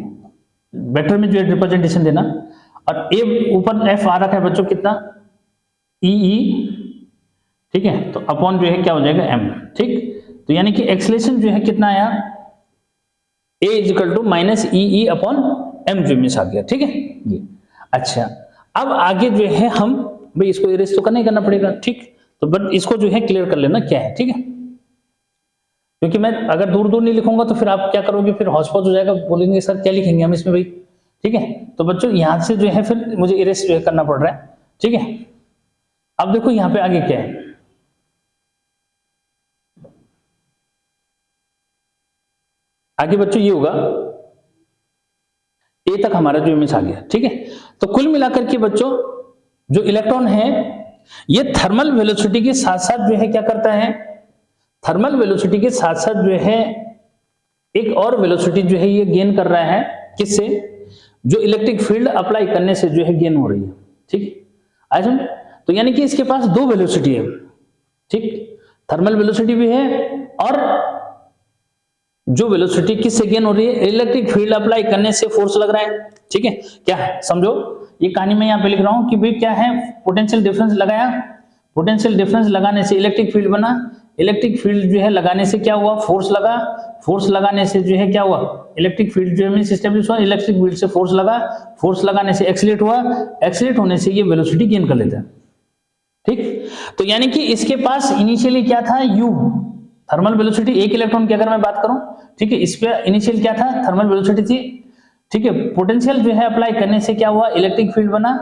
वेक्टर में जो है रिप्रेजेंटेशन देना, और a ऊपर f आ रखा है बच्चों कितना, e, ठीक है, तो अपॉन जो है क्या हो जाएगा m, ठीक। तो यानी कि एक्सीलरेशन जो है कितना आया, A is equal to minus E upon M जो मिस आ गया, ठीक है ये। अच्छा अब आगे जो है हम भाई इसको इरेज तो करना ही करना पड़ेगा, ठीक, तो बट इसको जो है क्लियर कर लेना क्या है, ठीक है, क्योंकि मैं अगर दूर दूर नहीं लिखूंगा तो फिर आप क्या करोगे, फिर हौच-पौच हो जाएगा, बोलेंगे सर क्या लिखेंगे हम इसमें भाई, ठीक है। तो बच्चों यहां से जो है फिर मुझे इरेज जो है करना पड़ रहा है, ठीक है। अब देखो यहां पे आगे क्या है, आगे बच्चों ये होगा ए तक हमारा जो इमेज आ गया, ठीक है। तो कुल मिलाकर के बच्चों जो इलेक्ट्रॉन है ये थर्मल वेलोसिटी के साथ साथ जो है क्या करता है, थर्मल वेलोसिटी के साथ साथ जो है एक और वेलोसिटी जो है ये गेन कर रहा है, किससे, जो इलेक्ट्रिक फील्ड अप्लाई करने से जो है गेन हो रही है, ठीक। आज हम तो यानी कि इसके पास दो वेलोसिटी है, ठीक, थर्मल वेलोसिटी भी है और जो वेलोसिटी किससे गेन हो रही है, इलेक्ट्रिक फील्ड अप्लाई करने से फोर्स लग रहा है, ठीक है। क्या समझो ये कहानी में यहां पे लिख रहा हूं कि भाई क्या है, पोटेंशियल डिफरेंस लगाया, पोटेंशियल डिफरेंस लगाने से इलेक्ट्रिक फील्ड बना, इलेक्ट्रिक फील्ड जो है लगाने से क्या हुआ, फोर्स लगा, फोर्स लगाने से जो है क्या हुआ, इलेक्ट्रिक फील्ड जो है मींस एस्टैब्लिश हुआ, इलेक्ट्रिक फील्ड से फोर्स लगा, फोर्स लगाने से एक्सीलरेट हुआ, एक्सीलरेट होने से ये वेलोसिटी गेन कर लेता है, ठीक। तो यानी कि इसके पास इनिशियली क्या था, u थर्मल वेलोसिटी, एक इलेक्ट्रॉन की अगर मैं बात करूं, ठीक है, इस पे इनिशियल क्या था, थर्मल वेलोसिटी थी, ठीक है। पोटेंशियल जो है अप्लाई करने से क्या हुआ, इलेक्ट्रिक फील्ड बना,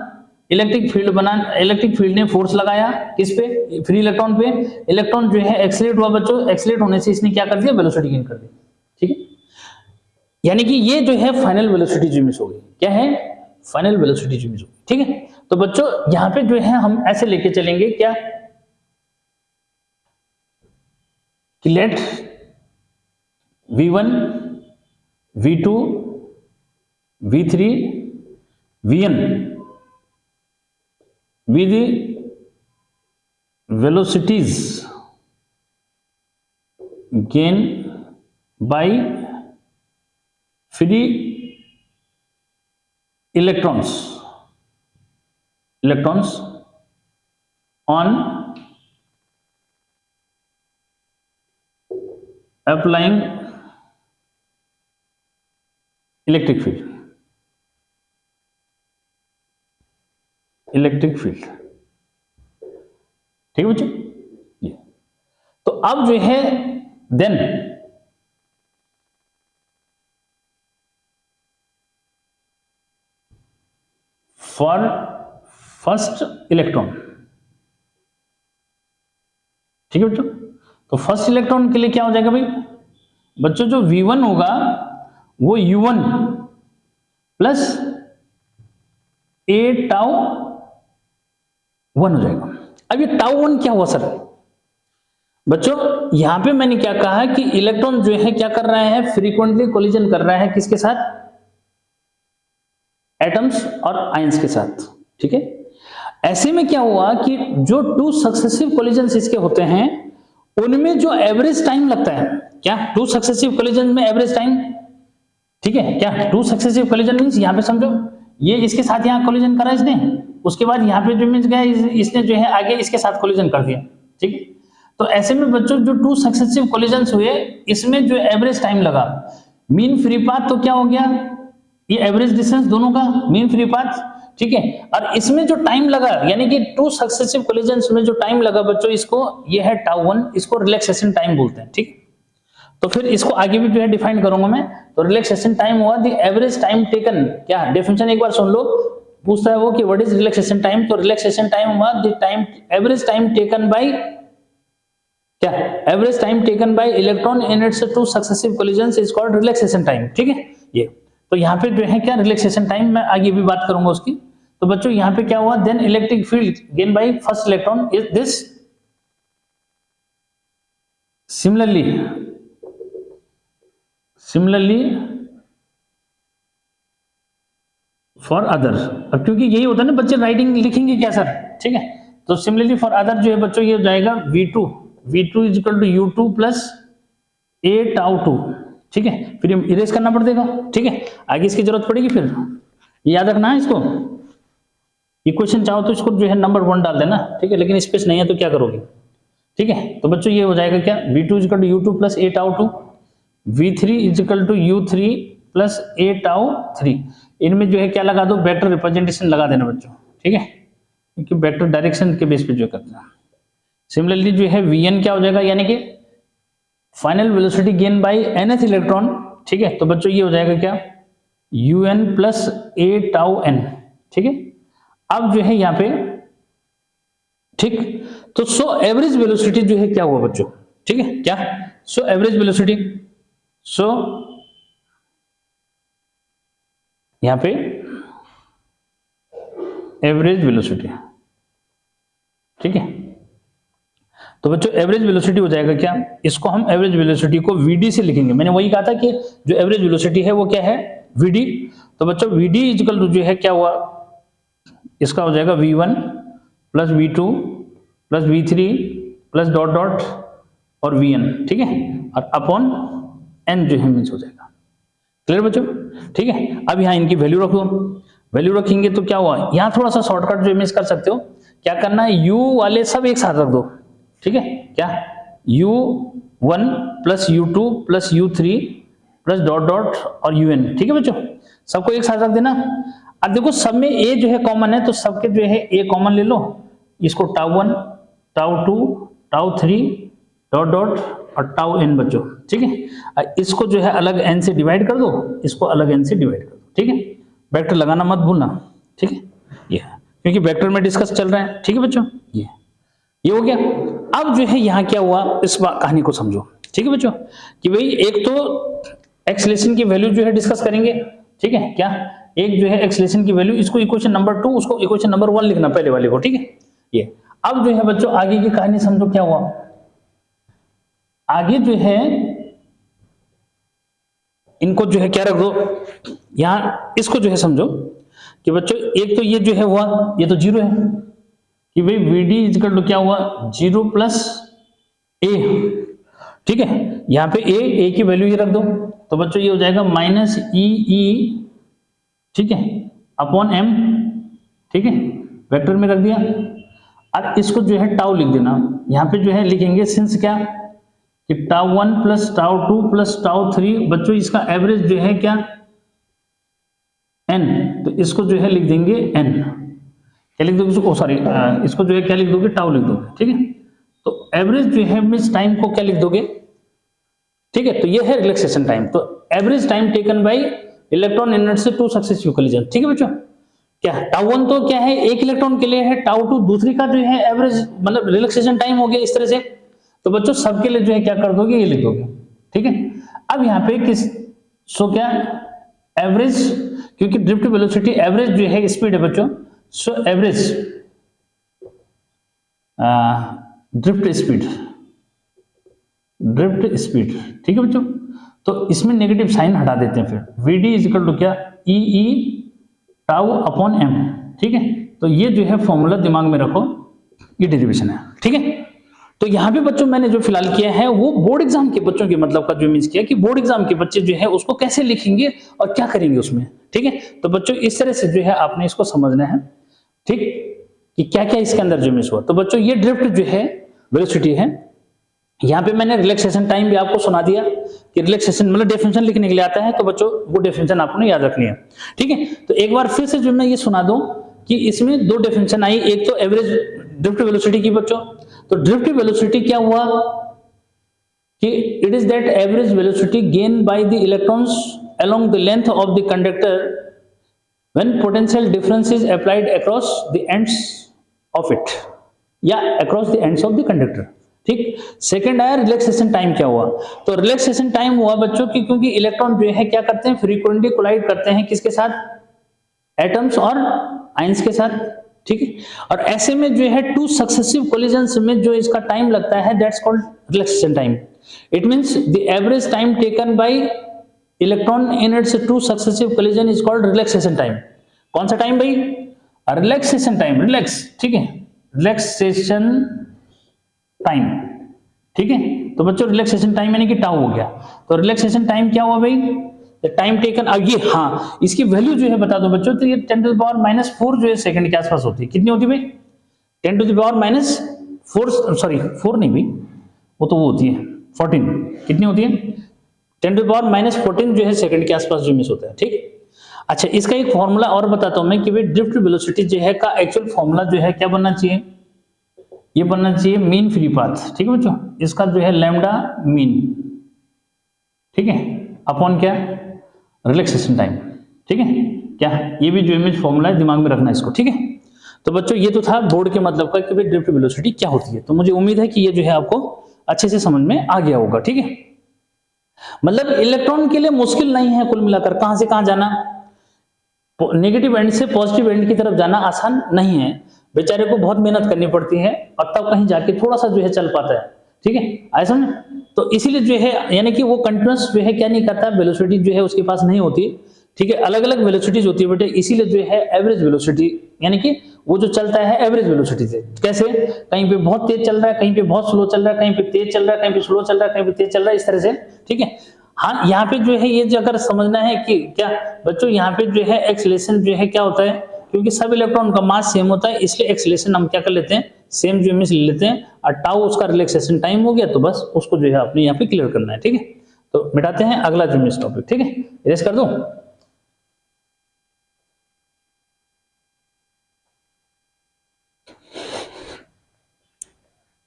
इलेक्ट्रिक फील्ड बना, इलेक्ट्रिक फील्ड ने फोर्स लगाया किस पे, फ्री इलेक्ट्रॉन पे, इलेक्ट्रॉन जो है एक्सीलरेट हुआ बच्चों, एक्सीलरेट होने से इसने क्या कर दिया, वेलोसिटी गेन कर दी, ठीक है। यानी कि ये जो है फाइनल वेलोसिटी जो मिस हो गई, क्या है, फाइनल वेलोसिटी जो मिस हो गई, ठीक है। तो बच्चों यहां पे जो है हम ऐसे लेके चलेंगे क्या कि late v1 v2 v3 vn be the velocities gained by free electrons on applying electric field, ठीक है बच्चों ये। तो अब जो है देन फॉर फर्स्ट इलेक्ट्रॉन, ठीक है बच्चों। तो फर्स्ट इलेक्ट्रॉन के लिए क्या हो जाएगा भाई बच्चों, जो v1 होगा वो u1 प्लस a टाउ 1 हो जाएगा। अब ये टाउ 1 क्या हुआ सर बच्चों, यहां पे मैंने क्या कहा कि इलेक्ट्रॉन जो है क्या कर रहा है, फ्रीक्वेंटली कोलिजन कर रहा है किसके साथ, एटम्स और आयंस के साथ, ठीक है। ऐसे में क्या हुआ कि जो टू सक्सेसिव कोलिजन्स इसके होते हैं उनमें जो एवरेज टाइम लगता है, क्या टू सक्सेसिव कोलिजन में एवरेज टाइम, ठीक है, क्या टू सक्सेसिव कोलिजन मींस यहां पे समझो ये इसके साथ यहां कोलिजन करा इसने, उसके बाद यहां पे जो मींस गया इसने जो है आगे इसके साथ कोलिजन कर दिया, ठीक है। तो ऐसे में बच्चों जो टू सक्सेसिव कोलिजन्स हुए इसमें जो एवरेज टाइम लगा, मीन फ्री पाथ तो क्या हो गया, ये एवरेज डिस्टेंस दोनों का मीन फ्री पाथ, ठीक है। और इसमें जो टाइम लगा यानी कि टू सक्सेसिव कोलिजन्स में जो टाइम लगा बच्चों, इसको ये है टाउ 1, इसको रिलैक्सेशन टाइम बोलते हैं, ठीक। तो फिर इसको आगे भी जो है डिफाइन करूंगा मैं। तो रिलैक्सेशन टाइम हुआ द एवरेज टाइम टेकन, क्या डेफिनेशन एक बार सुन लो, पूछता है वो कि व्हाट इज रिलैक्सेशन टाइम, तो रिलैक्सेशन टाइम हुआ the time average time taken by, क्या average time taken by electron in its two successive collisions is called relaxation time, ठीक है ये। तो यहाँ पे जो है क्या रिलैक्सेशन टाइम, मैं आगे भी बात करूंगा उसकी। तो बच्चों यहाँ पे क्या हुआ, then electric field gain by first electron is this, similarly for other. अब क्योंकि यही होता है ना बच्चे राइटिंग लिखेंगे क्या सर, ठीक है। तो सिमिलरली फॉर अदर जो है बच्चों ये हो जाएगा v2 is equal to u2 plus a tau 2, ठीक है। फिर इरेज करना पड़ देगा, ठीक है, आगे इसकी जरूरत पड़ेगी, फिर याद रखना है इसको। इक्वेशन चाहो तो इसको जो है नंबर 1 डाल देना, ठीक है, लेकिन स्पेस नहीं है तो क्या करोगे, ठीक है। तो बच्चों ये हो जाएगा क्या v2 is equal to u2 plus a tau 2, v3 is equal to u3 plus a tau 3। इनमें जो है क्या लगा दो, वेक्टर रिप्रेजेंटेशन लगा देना बच्चों, ठीक है, क्योंकि वेक्टर डायरेक्शन के बेस पे जो करते हैं। सिमिलरली जो है vn क्या हो जाएगा, यानी कि final velocity gain bye nth electron, ठीक है। तो बच्चों ये हो जाएगा क्या, un plus a tau n, ठीक है। अब जो है यहाँ पे, ठीक, तो सो एवरेज वेलोसिटी जो है क्या हुआ बच्चों, ठीक है, क्या, सो एवरेज वेलोसिटी, सो यहां पे एवरेज वेलोसिटी, ठीक है। तो बच्चों एवरेज वेलोसिटी हो जाएगा क्या, इसको हम एवरेज वेलोसिटी को vd से लिखेंगे। मैंने वही कहा था कि जो एवरेज वेलोसिटी है वो क्या है, vd। तो बच्चों vd इक्वल टू जो है क्या हुआ, इसका हो जाएगा v1 plus v2 plus v3 plus dot dot और vn, ठीक है, और अपॉन n जो है मीन्स हो जाएगा। क्लियर बच्चों, ठीक है। अब यहाँ इनकी वैल्यू रख दो, वैल्यू रखेंगे तो क्या हुआ, यहाँ थोड़ा सा शॉर्टकट जो मिस कर सकते हो, क्या करना है, u वाले सब एक साथ रख दो, ठीक है, क्या, u1 plus u2 plus u3 plus dot dot और un, ठीक है बच्चों, सबको एक साथ रख देना। अब देखो सब में a जो है कॉमन है, तो सबके जो है a कॉमन ले लो, इसको टाउ1 टाउ2 टाउ3 डॉट डॉट और टाउ n बच्चों, ठीक है। इसको जो है अलग n से डिवाइड कर दो, इसको अलग n से डिवाइड कर दो, ठीक है। वेक्टर लगाना मत भूलना, ठीक है, ये क्योंकि वेक्टर में डिस्कस चल रहा है, ठीक है बच्चों, ये हो गया। अब जो है यहाँ क्या हुआ, इस कहानी को समझो, ठीक है बच्चों, कि भाई एक तो एक्सेलरेशन की वैल्यू जो है डिस्कस करेंगे, ठीक है, क्या, एक जो है एक्सेलरेशन की वैल्यू, इसको इक्वेशन नंबर 2, उसको इक्वेशन नंबर 1 लिखना पहले वाले को, ठीक है, ये। अब जो है बच्चों आगे की कहानी समझो क्या हुआ, आगे जो है इनको जो है क्या रख दो, यहां इसको जो है समझो कि बच्चों एक तो ये जो है हुआ, ये तो 0 है, कि भाई vd इक्वल टू क्या हुआ, 0 प्लस a, ठीक है। यहां पे a की वैल्यू ये रख दो, तो बच्चों ये हो जाएगा माइनस ई, ठीक है, अपॉन m, ठीक है, वेक्टर में रख दिया। अब इसको जो है टाउ लिख देना, यहाँ पे जो है लिखेंगे सिंस क्या, कि टाउ1 प्लस टाउ2 प्लस टाउ3, बच्चों इसका एवरेज जो है क्या, n, तो इसको जो है लिख देंगे n, क्या लिख दोगे, ओ सॉरी, इसको जो है क्या लिख दोगे, टाउ लिख दोगे, ठीक है। तो एवरेज जो है मींस टाइम को क्या लिख दोगे, ठीक है, तो ये है रिलैक्सेशन टाइम। तो average time taken by electron inert से 2 सक्सेसिव कोलिजन, ठीक है बच्चों, क्या, टाउ1 तो क्या है एक इलेक्ट्रॉन के लिए है, टाउ2 दूसरी का जो है एवरेज मतलब रिलैक्सेशन टाइम हो गया इस तरह से। तो बच्चों सबके लिए जो है क्या कर दोगे, ये लिख दोगे, ठीक है। अब यहाँ पे किस, सो क्या, एवरेज, क्योंकि ड्रिफ्ट वेलोसिटी एवरेज जो है स्पीड है बच्चों, so average drift speed, drift speed, ठीक है बच्चों। तो इसमें नेगेटिव साइन हटा देते हैं, फिर vd इज इक्वल टू क्या, ई टाउ अपॉन m, ठीक है। तो ये जो है फॉर्मूला दिमाग में रखो, ये डेरिवेशन है, ठीक है। तो यहाँ पे बच्चों मैंने जो फिलहाल किया है वो बोर्ड एग्जाम के बच्चों के मतलब का जो मीन्स किया कि बोर्ड एग्जाम के बच्चे जो है उसको कैसे लिखेंगे और क्या करेंगे उसमें, ठीक है। तो बच्चों इस तरह से जो है आपने इसको समझना है, ठीक, कि क्या क्या इसके अंदर जो मिस हुआ। तो बच्चों ये ड्रिफ्ट जो है वेलोसिटी है, यहाँ पे मैंने रिलैक्सेशन टाइम भी आपको सुना दिया कि रिलैक्सेशन मतलब डेफिनेशन लिखने के लिए आता है, तो बच्चों वो डेफिनेशन आपको याद रखनी है, ठीक है। तो एक बार फिर से जो मैं ये सुना दूं कि इसमें 2 डेफिनेशन आई, एक तो एवरेज ड्रिफ्ट वेलोसिटी की बच्चों। तो ड्रिफ्ट वेलोसिटी क्या हुआ कि it is that average velocity gain by the electrons along the length of the conductor when potential difference is applied across the ends of it या across the ends of the conductor, ठीक। Second आया relaxation time क्या हुआ। तो relaxation time हुआ बच्चों की क्योंकि इलेक्ट्रॉन जो है क्या करते हैं, फ्रीक्वेंटली कोलाइड करते हैं किसके साथ, एटम्स और आयंस के साथ, ठीक है। और ऐसे में जो है 2 सक्सेसिव कोलिजन्स में जो इसका टाइम लगता है that's called relaxation time. It means the average time taken by electron in it's 2 successive collision is called relaxation time. कौन सा टाइम भाई, रिलैक्सेशन टाइम, रिलैक्स, ठीक है, रिलैक्सेशन टाइम, ठीक है। तो बच्चों रिलैक्सेशन टाइम यानी कि टाउ हो गया। तो रिलैक्सेशन टाइम क्या हुआ भाई, टाइम टेकन। अब ये हाँ इसकी वैल्यू जो है बता दो बच्चों, तो ये 10 टू द पावर -4 जो है सेकंड के आसपास होती है। कितनी होती है भाई, 10 टू द पावर -4, सॉरी 4 नहीं भाई, वो तो वो होती है 14। कितनी होती है, 10⁻⁻14 जो है सेकंड के आसपास जो मिस होता है। ठीक, अच्छा इसका एक फॉर्मूला और बताता हूं मैं कि भाई ड्रिफ्ट वेलोसिटी जो है का एक्चुअल फॉर्मूला जो है क्या बनना चाहिए, ये बनना चाहिए मीन फ्री पाथ। ठीक है बच्चों, इसका जो है लैम्डा मीन, ठीक है, अपॉन क्या, रिलैक्सेशन टाइम। ठीक है, क्या ये भी जो इमेज फॉर्मूला है दिमाग में रखना इसको। ठीक है, तो बच्चों ये तो था बोर्ड के मतलब का कि भाई ड्रिफ्ट वेलोसिटी क्या होती है। तो मुझे उम्मीद है कि ये जो है आपको अच्छे से समझ में आ गया होगा। ठीक है, मतलब इलेक्ट्रॉन के लिए मुश्किल नहीं है कुल मिलाकर, कहां से कहां जाना, नेगेटिव एंड से पॉजिटिव एंड की तरफ जाना आसान नहीं है, बेचारे को बहुत मेहनत करनी पड़ती है और तब कहीं जाके थोड़ा सा जो है चल पाता है। ठीक है, ऐसा ना, तो इसीलिए जो है यानी कि वो कंटिन्यूअस जो है क्या नहीं करता, वेलोसिटी जो है उसके पास नहीं होती। ठीक है, अलग अलग वेलोसिटीज होती है बेटे, इसीलिए जो है एवरेज वेलोसिटी यानी कि वो जो चलता है एवरेज वेलोसिटी से। कैसे, कहीं पे बहुत तेज चल रहा है, कहीं पे बहुत स्लो चल रहा है, कहीं पे तेज चल रहा है, कहीं पे स्लो चल रहा है, कहीं पे तेज चल रहा है, इस तरह से। ठीक है, हाँ यहाँ पे जो है ये जो अगर समझना है कि क्या बच्चों यहाँ पे जो है एक्सेलरेशन जो है क्या होता है, क्योंकि सब इलेक्ट्रॉन का मास सेम होता है इसलिए एक्सेलरेशन हम क्या कर लेते हैं, सेम जो मिस ले लेते हैं, और टाउ उसका रिलैक्सेशन टाइम हो गया, तो बस उसको जो है अपने यहाँ पे क्लियर करना है। ठीक है, तो मिटाते हैं अगला जो मिस टॉपिक। ठीक है, इरेज कर दूं।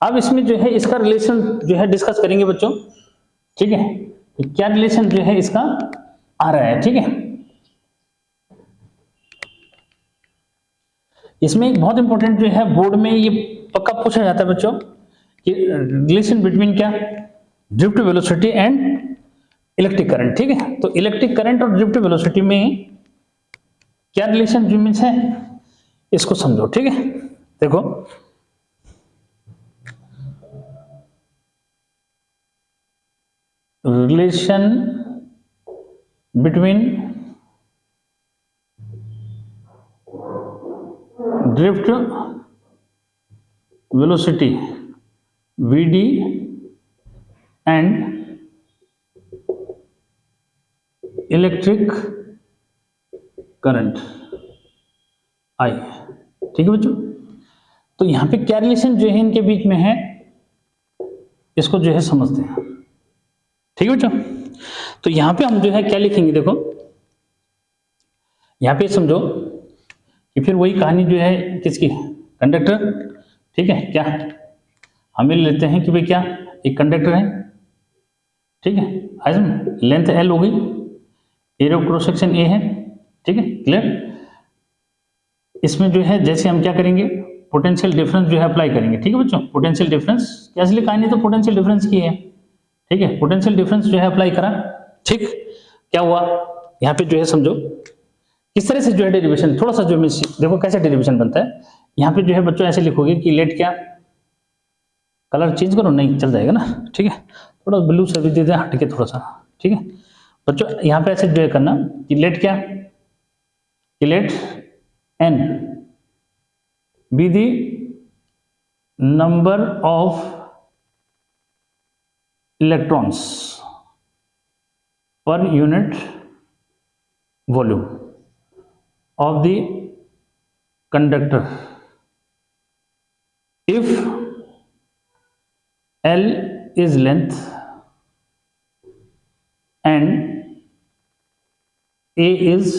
अब इसमें जो है इसका रिलेशन जो है डिस्कस करेंगे बच्चों। ठीक है, क्या रिलेशन जो है इसका आ रहा है। ठीक है, इसमें एक बहुत इंपॉर्टेंट जो है बोर्ड में ये पक्का पूछा जाता है बच्चों कि रिलेशन बिटवीन क्या, drift velocity and electric current. ठीक है, तो इलेक्ट्रिक करंट और ड्रिफ्ट वेलोसिटी में क्या रिलेशन जो मीन्स है इसको समझो। ठीक है, देखो relation between drift velocity Vd and electric current I। ठीक है बच्चों, तो यहां पे क्या रिलेशन जो है इनके बीच में है इसको जो है समझते हैं। ठीक है बच्चों, तो यहां पे हम जो है क्या लिखेंगे, देखो यहां पे समझो कि फिर वही कहानी जो है किसकी, कंडक्टर। ठीक है, क्या हमें लेते हैं कि भाई क्या एक कंडक्टर है। ठीक है, लेंथ L हो गई, area of cross section A है। ठीक है, क्लियर। इसमें जो है जैसे हम क्या करेंगे, पोटेंशियल डिफरेंस जो है अप्लाई करेंगे। ठीक है बच्चों, पोटेंशियल डिफरेंस क्या असली कहानी तो पोटेंशियल डिफरेंस की है। ठीक है, पोटेंशियल डिफरेंस जो है अप्लाई करा। ठीक, क्या हुआ यहाँ पे जो है समझो किस तरह से जो है डेरिवेशन, थोड़ा सा जो देखो कैसे डेरिवेशन बनता है। यहाँ पे जो है बच्चों ऐसे लिखोगे कि लेट क्या, कलर चेंज करो नहीं चल जाएगा ना। ठीक है, थोड़ा ब्लू से भी दे दें हट के थोड़ा सा। ठीक है बच्चों, यहाँ पे ऐसे जो है करना कि लेट क्या, कि let n be the number of electrons per unit volume of the conductor if L is length and A is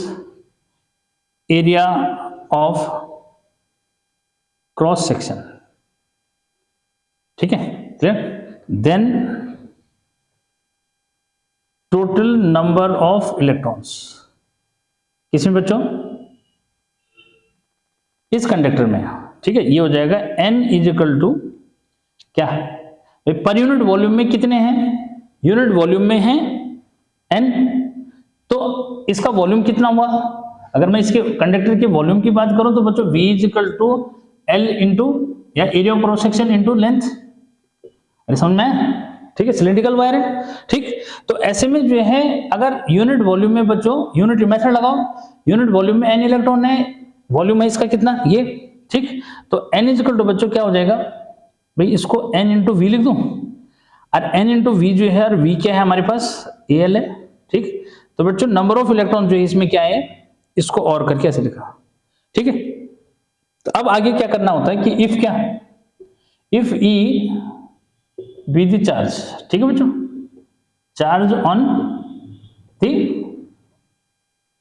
area of cross section। ठीक है, clear. Then total number of electrons किसमें बच्चों, इस conductor में। ठीक है, ये हो जाएगा n इज इक्वल टू क्या, पर यूनिट वॉल्यूम में कितने हैं, यूनिट वॉल्यूम में है n, तो इसका वॉल्यूम कितना हुआ, अगर मैं इसके कंडक्टर के वॉल्यूम की बात करूं तो बच्चों v is equal to L into या area of cross section into length. अरे समझ में, ठीक है, सिलेंड्रिकल वायर है। ठीक, तो ऐसे में जो है अगर यूनिट वॉल्यूम में बच्चों यूनिट मेथड लगाओ, यूनिट वॉल्यूम में n इलेक्ट्रॉन है, वॉल्यूम है इसका कितना ये। ठीक, तो n इज इक्वल टू बच्चों क्या हो जाएगा भाई, इसको n इंटू वी लिख दूं, और n इंटू वी जो है, और v क्या है हमारे पास Al है। ठीक, तो बच्चों नंबर ऑफ इलेक्ट्रॉन जो है इसमें क्या है, इसको और करके ऐसे लिखा। ठीक है, तो अब आगे क्या करना होता है कि इफ क्या, if E be the charge. ठीक है बच्चों, चार्ज ऑन द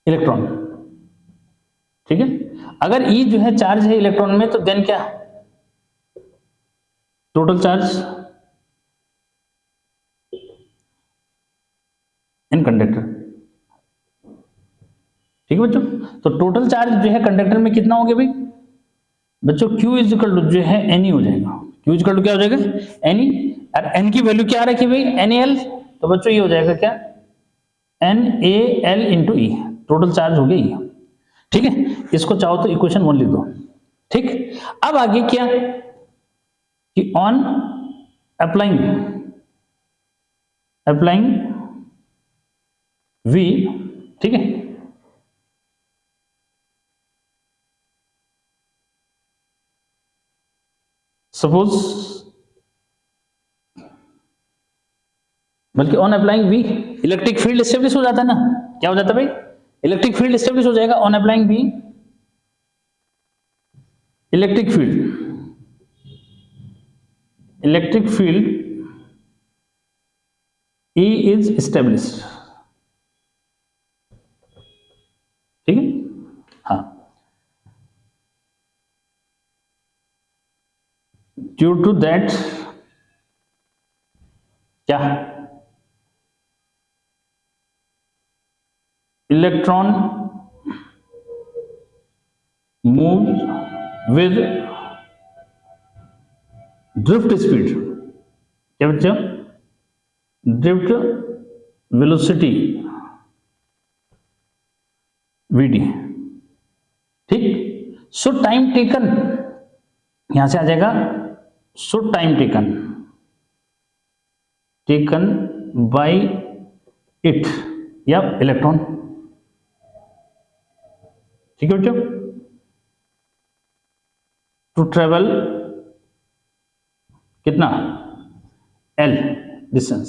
इलेक्ट्रॉन, ठीक है। अगर E जो है चार्ज है इलेक्ट्रॉन में, तो देन क्या, टोटल चार्ज इन कंडक्टर, ठीक है बच्चों। तो टोटल चार्ज जो है कंडक्टर में कितना हो गया भाई बच्चों, Q इज इक्वल टू जो है N हो जाएगा। Q इज इक्वल टू क्या हो जाएगा, N। और N की वैल्यू क्या रखी भाई, NaL, तो बच्चों ये हो जाएगा क्या, NaL into E, total charge हो गया ये, ठीक है। इसको चाहो तो इक्वेशन 1 लिख दो, ठीक। अब आगे क्या कि ऑन अप्लाइंग V, ठीक है, सपोज, बल्कि on applying V electric field establish हो जाता है ना, क्या हो जाता है भाई, इलेक्ट्रिक फील्ड एस्टेब्लिश हो जाएगा on applying V, electric field E is established, ठीक है। हाँ, ड्यू टू दैट क्या, electron move with drift speed, क्या बच्चों, ड्रिफ्ट वेलोसिटी Vd, ठीक। सो टाइम टेकन यहां से आ जाएगा, सो टाइम टेकन बाय इट या इलेक्ट्रॉन, ठीक है बच्चों, टू ट्रेवल कितना, L डिस्टेंस,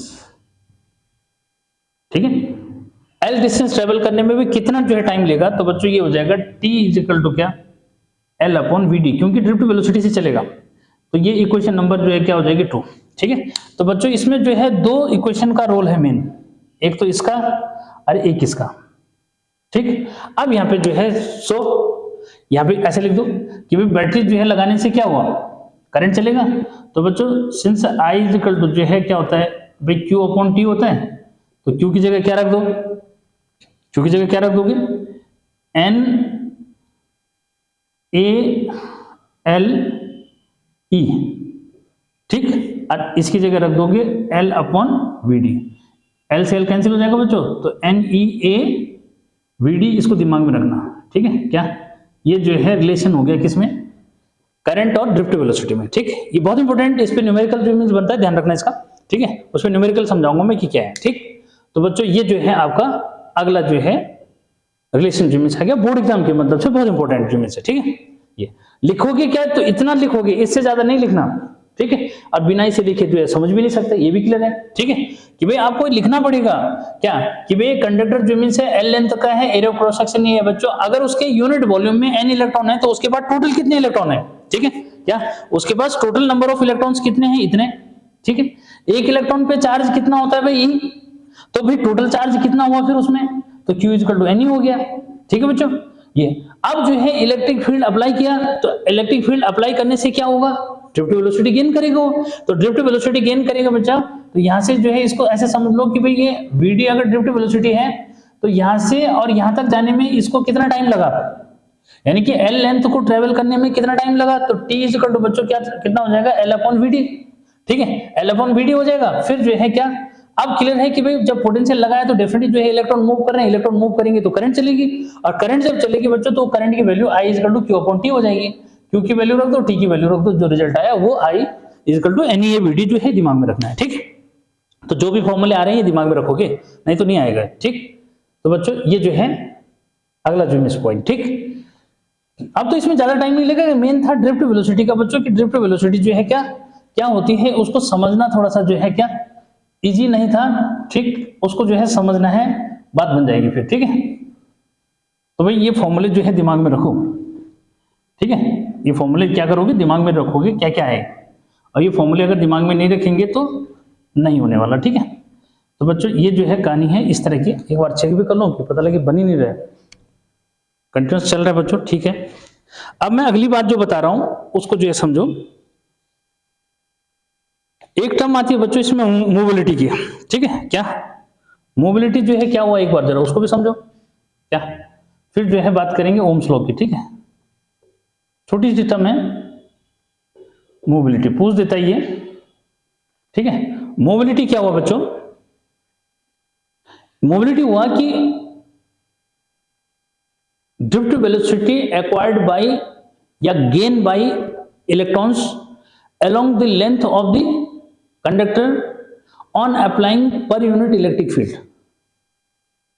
ठीक है। L डिस्टेंस ट्रेवल करने में भी कितना जो है टाइम लेगा, तो बच्चों ये हो जाएगा T इज इक्वल टू क्या, L अपॉन Vd, क्योंकि ड्रिफ्ट वेलोसिटी से चलेगा, तो ये इक्वेशन नंबर जो है क्या हो जाएगी 2, ठीक है। तो बच्चों इसमें जो है दो इक्वेशन का रोल है मेन, एक तो इसका और एक इसका, ठीक। अब यहाँ पे जो है सो यहाँ पे ऐसे लिख दो कि भाई बैटरी जो है लगाने से क्या हुआ, करंट चलेगा। तो बच्चों since I is equal to जो है क्या होता है भाई Q अपॉन T होता है, तो Q की जगह क्या रख दो, Q की जगह क्या रख दोगे, NaLe, ठीक। और इसकी जगह रख दोगे L अपॉन Vd, L से L कैंसिल हो जाएगा बच्चों, तो NeaVd, इसको दिमाग में रखना, ठीक है। क्या ये जो है रिलेशन हो गया किसमें, करंट और ड्रिफ्ट वेलोसिटी में, ठीक। ये बहुत इंपॉर्टेंट, इस पे न्यूमेरिकल जो मींस बनता है, ध्यान रखना इसका, ठीक है। उसमें न्यूमेरिकल समझाऊंगा मैं कि क्या है, ठीक। तो बच्चों ये जो है आपका अगला जो है रिलेशन जो मींस आ गया बोर्ड एग्जाम के मतलब से बहुत इंपॉर्टेंट जो मींस है, ठीक है। ये लिखोगे क्या, तो इतना लिखोगे, इससे ज्यादा नहीं लिखना, ठीक है। और बिना इसे लिखे तो ये समझ भी नहीं सकते, ये भी क्लियर है, ठीक है। कि भाई आपको लिखना पड़ेगा क्या कि भाई कंडक्टर जो मींस है L लेंथ का है, एरिया ऑफ क्रॉस सेक्शन ये है बच्चों, अगर उसके यूनिट वॉल्यूम में N इलेक्ट्रॉन है तो उसके बाद टोटल कितने इलेक्ट्रॉन है, ठीक है। क्या उसके पास टोटल नंबर ऑफ इलेक्ट्रॉन्स कितने हैं, इतने, ठीक है। एक इलेक्ट्रॉन पे चार्ज कितना होता है भाई E, तो भाई टोटल चार्ज कितना हुआ फिर उसमें, तो Q इक्वल टू Ne हो गया, ठीक है बच्चों। ये अब जो है इलेक्ट्रिक फील्ड अप्लाई किया, तो इलेक्ट्रिक फील्ड अप्लाई करने से क्या होगा, ड्रिफ्ट वेलोसिटी गेन करेगा, तो ड्रिफ्ट वेलोसिटी गेन करेगा बच्चा, तो यहां से जो है इसको ऐसे समझ लो कि भाई ये Vd अगर ड्रिफ्ट वेलोसिटी है तो यहां से और यहां तक जाने में इसको कितना टाइम लगा, यानी कि L लेंथ को ट्रेवल करने में कितना टाइम लगा, तो T इज इक्वल टू बच्चों क्या कितना हो जाएगा, L अपॉन Vd, ठीक है। L अपॉन Vd हो जाएगा, फिर जो है क्या, अब क्लियर है कि भाई जब पोटेंशियल लगाया तो डेफिनेटली जो है इलेक्ट्रॉन मूव कर रहे हैं, इलेक्ट्रॉन मूव करेंगे तो करंट चलेगी, और करंट जब चलेगी बच्चों तो करंट की value I is equal to Q upon T हो जाएगी, Q की वैल्यू रख दो, T की वैल्यू रख दो, जो रिजल्ट आया वो I is equal to NeAVd जो है दिमाग में रखना है, ठीक। तो जो भी फॉर्मूले आ रहे हैं ये दिमाग में रखोगे, नहीं तो नहीं आएगा, ठीक। तो बच्चों ये जो है अगला जो मिस पॉइंट, ठीक। अब तो इसमें ज्यादा टाइम नहीं लगेगा, मेन था ड्रिफ्ट वेलोसिटी का बच्चों की ड्रिफ्ट वेलोसिटी जो है क्या क्या होती है उसको समझना थोड़ा सा जो है क्या इजी नहीं था, ठीक। उसको जो है समझना है, बात बन जाएगी फिर, ठीक है। तो भाई ये फॉर्मूले जो है दिमाग में रखो, ठीक है। ये फॉर्मूले क्या करोगे, दिमाग में रखोगे क्या क्या है, और ये फॉर्मूले अगर दिमाग में नहीं रखेंगे तो नहीं होने वाला, ठीक है। तो बच्चों ये जो है कहानी है इस तरह की। एक बार चेक भी कर लो कि पता लगे बन ही नहीं रहा है, कंटिन्यूस चल रहा है बच्चों, ठीक है। अब मैं अगली बात जो बता रहा हूं उसको जो है समझो। एक टर्म आती है बच्चों इसमें मोबिलिटी की, ठीक है। क्या मोबिलिटी जो है क्या हुआ, एक बार जरा उसको भी समझो क्या। फिर जो है बात करेंगे ओम्स लॉ की, ठीक है। छोटी सी टर्म है मोबिलिटी, पूछ देता है ये, ठीक है। मोबिलिटी क्या हुआ बच्चों, मोबिलिटी हुआ कि ड्रिफ्ट वेलोसिटी एक्वायर्ड बाय या gain by electrons along the length of the conductor on applying per unit electric field।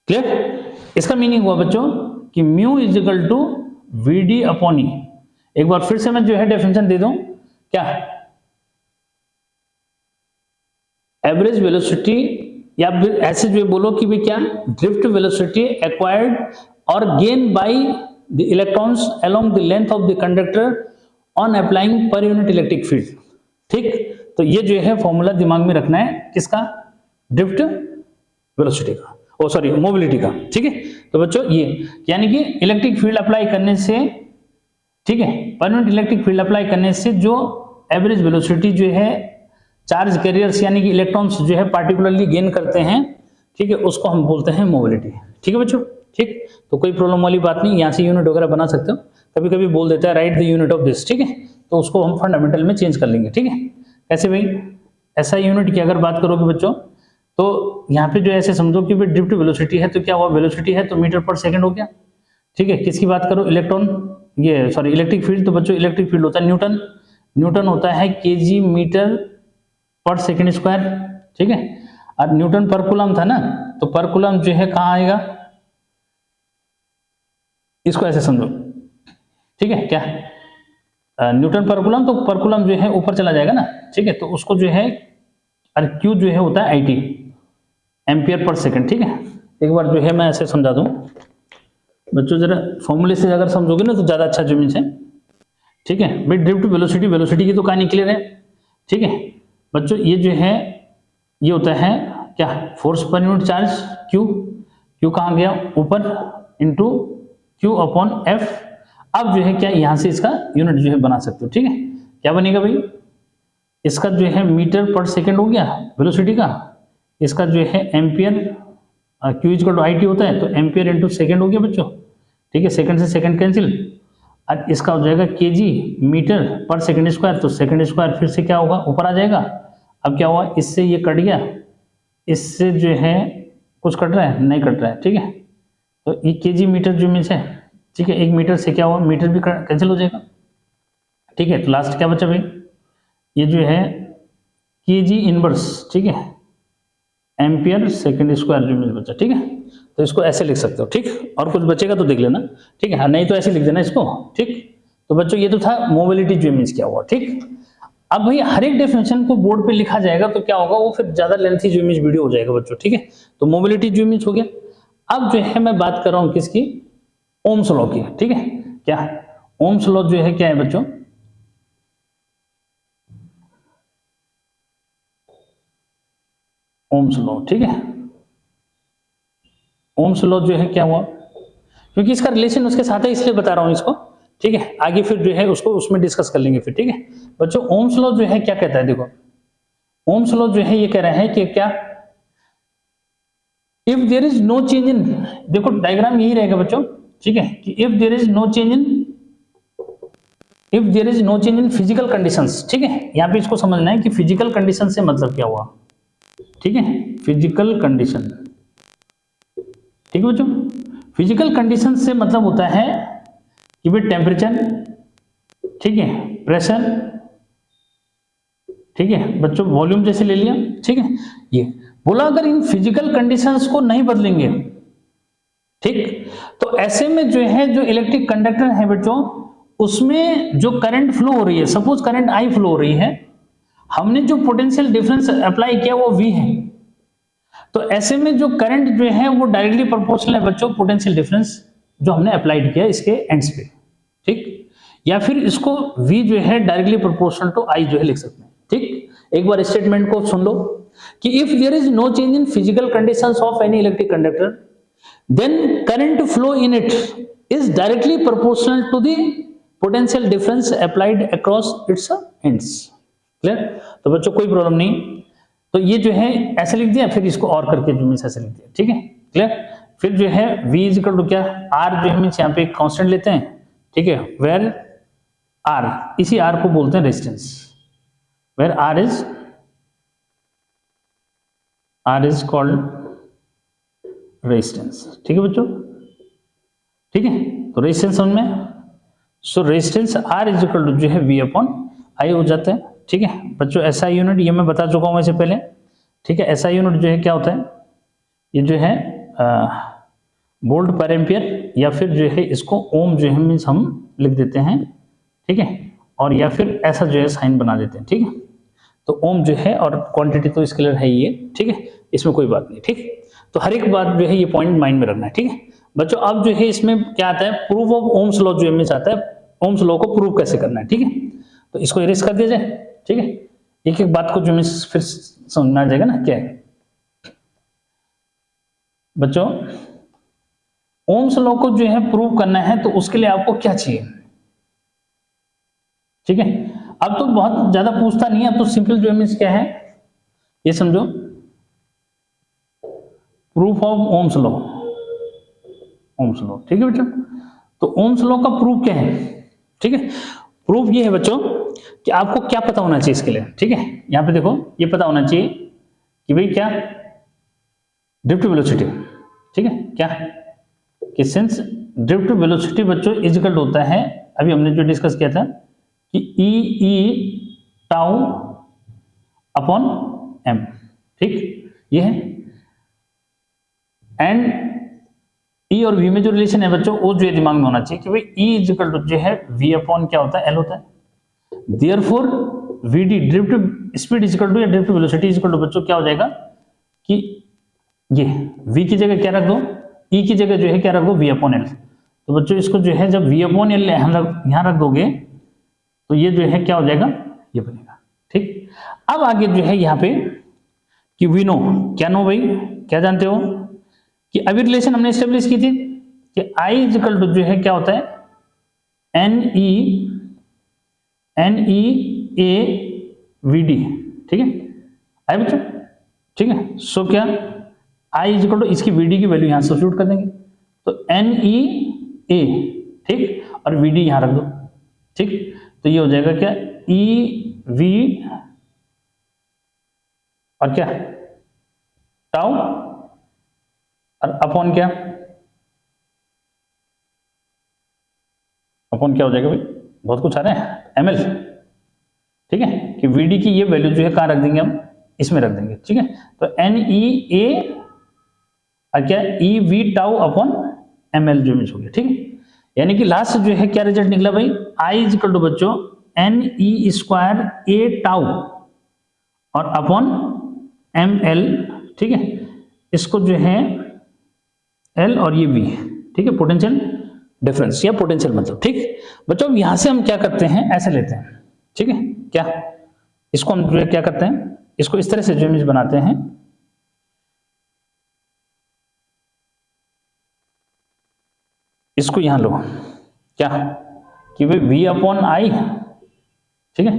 Clear, इसका मीनिंग हुआ बच्चों कि mu is equal to V D upon E. एक बार फिर से मैं जो है डेफिनेशन दे दूं क्या, एवरेज वेलोसिटी, या फिर ऐसे जो बोलो कि भी क्या, ड्रिफ्ट वेलोसिटी एक्वायर्ड और gain by the electrons along the length of the conductor on applying per unit electric field, ठीक। तो ये जो है फॉर्मूला दिमाग में रखना है किसका, ड्रिफ्ट वेलोसिटी का, ओ सॉरी मोबिलिटी का, ठीक है। तो बच्चों ये यानी कि इलेक्ट्रिक फील्ड अप्लाई करने से, ठीक है, per unit electric field apply करने से जो एवरेज वेलोसिटी जो है चार्ज कैरियर्स यानी कि इलेक्ट्रॉन्स जो है पार्टिकुलरली गेन करते हैं, ठीक है, उसको हम बोलते हैं मोबिलिटी, ठीक है बच्चों, ठीक। तो कोई प्रॉब्लम वाली बात नहीं, यहाँ से यूनिट वगैरह बना सकते हो, कभी कभी बोल देता है right the unit of this, ठीक है, तो उसको हम फंडामेंटल में चेंज कर लेंगे, ठीक है। ऐसे भाई ऐसा यूनिट की अगर बात करोगे बच्चों तो यहाँ पे जो ऐसे समझो कि भाई ड्रिफ्ट वेलोसिटी है तो क्या हुआ, वेलोसिटी है तो मीटर पर सेकंड हो गया, ठीक है। किसकी बात करो, इलेक्ट्रॉन, ये सॉरी इलेक्ट्रिक फील्ड, तो बच्चों इलेक्ट्रिक फील्ड होता है न्यूटन, न्यूटन होता है केजी मीटर पर सेकंड स्क्वायर, ठीक है। और न्यूटन पर कूलम था ना, तो पर कूलम जो है कहाँ आएगा, इसको ऐसे समझो, ठीक है। क्या न्यूटन पर कूलम, तो पर कूलम जो है ऊपर चला जाएगा ना, ठीक है। तो उसको जो है और क्यू जो है होता है आईटी, एम्पियर पर सेकंड, ठीक है। एक बार जो है मैं ऐसे समझा दूं बच्चों, जरा फॉर्मूले से अगर समझोगे ना तो ज्यादा अच्छा जमीन से, ठीक है। भाई ड्रिफ्ट वेलोसिटी, वेलोसिटी की तो कहानी क्लियर है, ठीक है बच्चों। ये जो है ये होता है क्या, force per unit charge Q, Q कहाँ गया ऊपर, इंटू क्यू अपॉन एफ। अब जो है क्या यहां से इसका यूनिट जो है बना सकते हो, ठीक है। क्या बनेगा भाई, इसका जो है मीटर पर सेकंड हो गया वेलोसिटी का, इसका जो है ampere, Q is equal to I T होता है, तो एम्पियर इंटू सेकंड हो गया बच्चों, ठीक है। सेकंड से सेकंड कैंसिल, और इसका हो जाएगा केजी मीटर पर सेकंड स्क्वायर, तो सेकंड स्क्वायर फिर से क्या होगा, ऊपर आ जाएगा। अब क्या हुआ, इससे ये कट गया, इससे जो है कुछ कट रहा है, नहीं कट रहा है, ठीक है। तो ये केजी मीटर जो मीन्स है, ठीक है, एक मीटर से क्या हुआ, मीटर भी कैंसिल हो जाएगा, ठीक है। तो लास्ट क्या बचा भाई, ये जो है केजी इनवर्स, ठीक है, एम्पियर सेकंड स्क्वायर जो मीन्स बचा, ठीक है। तो इसको ऐसे लिख सकते हो, ठीक। और कुछ बचेगा तो देख लेना, ठीक है, नहीं तो ऐसे लिख देना इसको, ठीक। तो बच्चों ये तो था मोबिलिटी जो मीन्स क्या हुआ, ठीक। अब भाई हर एक डेफिनेशन को बोर्ड पे लिखा जाएगा तो क्या होगा, वो फिर ज्यादा लेंथी जो मीन्स वीडियो हो जाएगा बच्चों, ठीक है। तो मोबिलिटी जो मीन्स हो गया। अब जो है मैं बात कर रहा हूं किसकी, ओम्स लॉ की, ठीक है। क्या ओम्स लॉ जो है क्या है बच्चों, ओम्स लॉ, ठीक है। ओम्स लॉ जो है क्या हुआ, क्योंकि इसका रिलेशन उसके साथ है इसलिए बता रहा हूं इसको, ठीक है। आगे फिर जो है उसको उसमें डिस्कस कर लेंगे फिर, ठीक है बच्चों। ओम्स लॉ जो है क्या कहता है, देखो ओम्स लॉ जो है ये कह रहा है कि क्या, if there is no change in, देखो डायग्राम यही रहेगा बच्चों, ठीक है, कि if there is no change in, if there is no change in physical conditions, ठीक है। यहां पे इसको समझना है कि फिजिकल कंडीशन से मतलब क्या हुआ, ठीक है, फिजिकल कंडीशन, ठीक है बच्चों। फिजिकल कंडीशन से मतलब होता है कि भाई टेम्परेचर, ठीक है, प्रेशर, ठीक है बच्चों, वॉल्यूम जैसे ले लिया, ठीक है। ये बोला अगर इन फिजिकल कंडीशंस को नहीं बदलेंगे, ठीक, तो ऐसे में जो है जो इलेक्ट्रिक कंडक्टर है बच्चों, उसमें जो करंट फ्लो हो रही है, सपोज करंट आई फ्लो हो रही है, हमने जो पोटेंशियल डिफरेंस अप्लाई किया वो V है, तो ऐसे में जो करंट जो है वो डायरेक्टली प्रोपोर्शनल है बच्चों पोटेंशियल डिफरेंस जो हमने अप्लाइड किया इसके एंड्स पे, ठीक। या फिर इसको V जो है डायरेक्टली प्रोपोर्शनल टू I जो है लिख सकते हैं, ठीक। एक बार स्टेटमेंट को सुन लो, कि if there is no change in physical conditions of any electric conductor then current flow in it is directly proportional to the potential difference applied across its ends. Clear? तो बच्चों कोई प्रॉब्लम नहीं। तो ये जो है ऐसे लिख दिया, फिर इसको और करके जो ऐसे लिख दिया, ठीक है? क्लियर? फिर जो है v इज इक्वल टू क्या, r जो है मींस यहाँ पे कांस्टेंट लेते हैं, ठीक है? वेयर r, इसी r को बोलते हैं resistance, where r is called resistance. ठीक है बच्चों? ठीक है, तो रेजिस्टेंस समझ में, so resistance r is equal to जो है v अपॉन i हो जाता है। ठीक है बच्चों, SI यूनिट ये मैं बता चुका हूं इससे पहले। ठीक है, SI यूनिट जो है क्या होता है, ये जो है वोल्ट पर एम्पियर, या फिर जो है इसको ओम जो है मीन्स हम लिख देते हैं, ठीक है? और या फिर ऐसा जो है साइन बना देते हैं, ठीक है? तो ओम जो है और क्वांटिटी तो स्केलर है ही है, ठीक है? इसमें कोई बात नहीं, ठीक? तो हर एक बात जो है ये पॉइंट माइंड में रखना है, ठीक है बच्चों? अब जो है इसमें क्या आता है, प्रूफ ऑफ ओम्स लॉ जो मीन्स आता है, ओम्स लॉ को प्रूव कैसे करना है, ठीक है? तो इसको इरेज कर दिया जाए, ठीक है? एक एक बात को जो मीन्स फिर समझ में आ जाएगा ना क्या है बच्चों। ओम्स लॉ को जो है प्रूव करना है तो उसके लिए आपको क्या चाहिए, ठीक है? अब तो बहुत ज्यादा पूछता नहीं है, अब तो सिंपल जो है मीन्स क्या है ये समझो, proof of Ohm's law, Ohm's law, ठीक है बच्चों? तो ओम्स लॉ का प्रूफ क्या है, ठीक है? प्रूफ ये है बच्चों कि आपको क्या पता होना चाहिए इसके लिए, ठीक है? यहां पे देखो ये पता होना चाहिए कि भाई क्या, ड्रिफ्ट वेलोसिटी, ठीक है? क्या कि सिंस ड्रिफ्ट वेलोसिटी बच्चों इज इक्वल होता है, अभी हमने जो डिस्कस किया था कि ई टाउ अपॉन एम, ठीक? ये है, एंड ई और वी में जो रिलेशन है बच्चों वो जो दिमाग में होना चाहिए कि भाई ई इज इक्वल टू जो है वी अपॉन क्या होता है, एल होता है। Therefore VD drift speed is equal to या drift velocity is equal to बच्चों क्या हो जाएगा कि ये वी की जगह क्या रख दो, ई की जगह जो है क्या रख दो, वी अपॉन एल। तो बच्चों इसको जो है जब वी अपॉन एल यहां रख दोगे तो ये जो है क्या हो जाएगा, ये बनेगा, ठीक? अब आगे जो है यहाँ पे कि वी नो, क्या नो भाई, क्या जानते हो कि अभी रिलेशन हमने एस्टेब्लिश की थी कि आई इज इक्वल टू जो है क्या होता है N E A V D, ठीक है? आए बच्चों, ठीक है? सो क्या आई इज इक्वल टू इसकी वी डी की वैल्यू यहां सब्स्टिट्यूट कर देंगे, तो एन ई ए, ठीक? और वी डी यहां रख दो, ठीक? तो ये हो जाएगा क्या, ई वी और क्या टाउ और अपॉन क्या, अपॉन क्या हो जाएगा भाई, बहुत कुछ आ रहे हैं, एमएल, ठीक है? कि वीडी की ये वैल्यू जो है कहां रख देंगे हम, इसमें रख देंगे, ठीक है? तो एन ई ए और क्या E V tau upon ML जो मिस हो गया, ठीक है? यानी कि लास्ट जो है क्या रिजल्ट निकला भाई, आई इज इक्वल टू बच्चों N E square A tau और अपॉन एम एल, ठीक है? इसको जो है एल और ये वी, ठीक है? पोटेंशियल डिफरेंस या पोटेंशियल मतलब, ठीक बच्चों? यहां से हम क्या करते हैं, ऐसे लेते हैं, ठीक है? क्या इसको हम जो है क्या करते हैं, इसको इस तरह से जो इमेज बनाते हैं, इसको यहां लो क्या कि भाई वी अपॉन आई, ठीक है?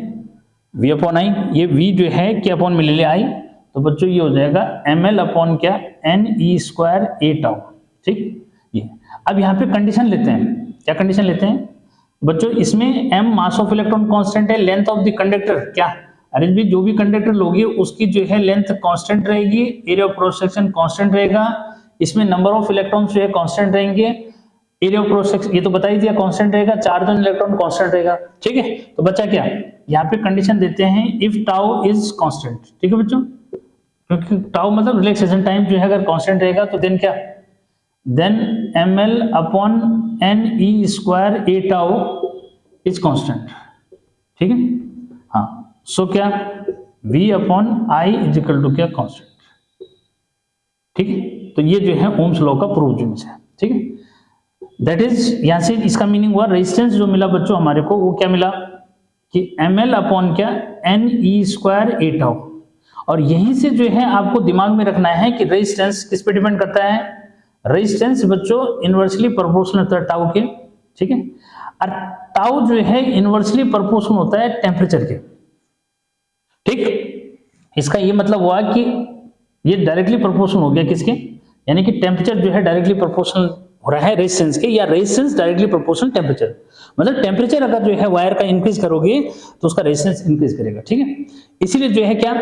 वी अपॉन आई, ये वी जो है क्या अपॉन में ले ले आई, तो बच्चों ये हो जाएगा एम एल अपॉन क्या N E square A tau, ठीक? ये अब यहाँ पे कंडीशन लेते हैं, क्या कंडीशन लेते हैं बच्चों, इसमें m mass of electron constant है, लेंथ ऑफ द कंडक्टर क्या, अरे भी जो भी कंडक्टर लोगे उसकी जो है लेंथ कांस्टेंट रहेगी, area of cross section constant रहेगा, इसमें नंबर ऑफ इलेक्ट्रॉन्स जो है कांस्टेंट रहेंगे, एरिया ऑफ क्रॉस सेक्शन ये तो बता ही दिया कांस्टेंट रहेगा, चार्ज ऑन इलेक्ट्रॉन कांस्टेंट रहेगा, ठीक है? तो बच्चा क्या यहाँ पे कंडीशन देते हैं इफ टाउ इज कांस्टेंट, ठीक है बच्चों? क्योंकि टाउ मतलब रिलैक्सेशन टाइम जो है अगर कांस्टेंट रहेगा तो देन क्या, then ml upon N E square A tau is constant, ठीक है? हाँ, सो क्या v upon I is equal to क्या कांस्टेंट, ठीक है? तो ये जो है ओम्स लॉ का प्रूफ जो है, ठीक है? दैट इज यहां से इसका मीनिंग हुआ रेजिस्टेंस जो मिला बच्चों हमारे को वो क्या मिला कि ml अपॉन क्या N E square A tau, और यहीं से जो है आपको दिमाग में रखना है कि रेजिस्टेंस किस पे डिपेंड करता है। रेजिस्टेंस बच्चों इनवर्सली प्रोपोर्शनल होता है टाउ के, ठीक है, और टाउ जो है इनवर्सली प्रोपोर्शनल होता है टेम्परेचर के, ठीक। इसका ये मतलब हुआ कि ये डायरेक्टली प्रोपोर्शनल हो गया किसके, यानी कि टेम्परेचर जो है डायरेक्टली प्रोपोर्शनल हो रहा है रेजिस्टेंस के, या रेजिस्टेंस डायरेक्टली प्रोपोर्शनल टेम्परेचर। मतलब टेम्परेचर अगर जो है वायर का इंक्रीज करोगे तो उसका रेजिस्टेंस इंक्रीज करेगा, ठीक है। इसीलिए जो है क्या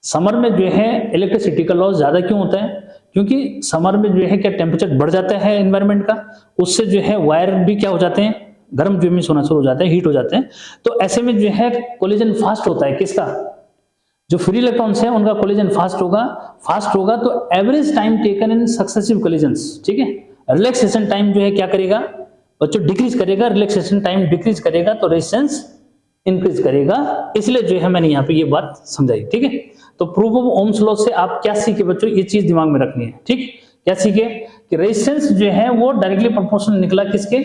समर में जो है इलेक्ट्रिसिटी का लॉस ज्यादा क्यों होता है, क्योंकि समर में जो है क्या टेम्परेचर बढ़ जाता है एनवायरमेंट का, उससे जो है वायर भी क्या हो जाते हैं, गर्म जो मीन्स होना शुरू हो जाते हैं, हीट हो जाते हैं। तो ऐसे में जो है कोलिजन फास्ट होता है किसका, जो फ्री इलेक्ट्रॉन्स है उनका कोलिजन फास्ट होगा तो average time taken in successive collisions, ठीक है, रिलैक्सेशन टाइम जो है क्या करेगा बच्चों, डिक्रीज करेगा। रिलैक्सेशन टाइम डिक्रीज करेगा तो रेजिस्टेंस इंक्रीज करेगा। इसलिए जो है मैंने यहाँ पे ये बात समझाई, ठीक है। तो प्रूफ ऑफ ओम्स लॉ से आप क्या सीखे बच्चों, ये चीज दिमाग में रखनी है, ठीक। क्या सीखे कि रेजिस्टेंस जो है वो डायरेक्टली प्रोपोर्शनल निकला किसके,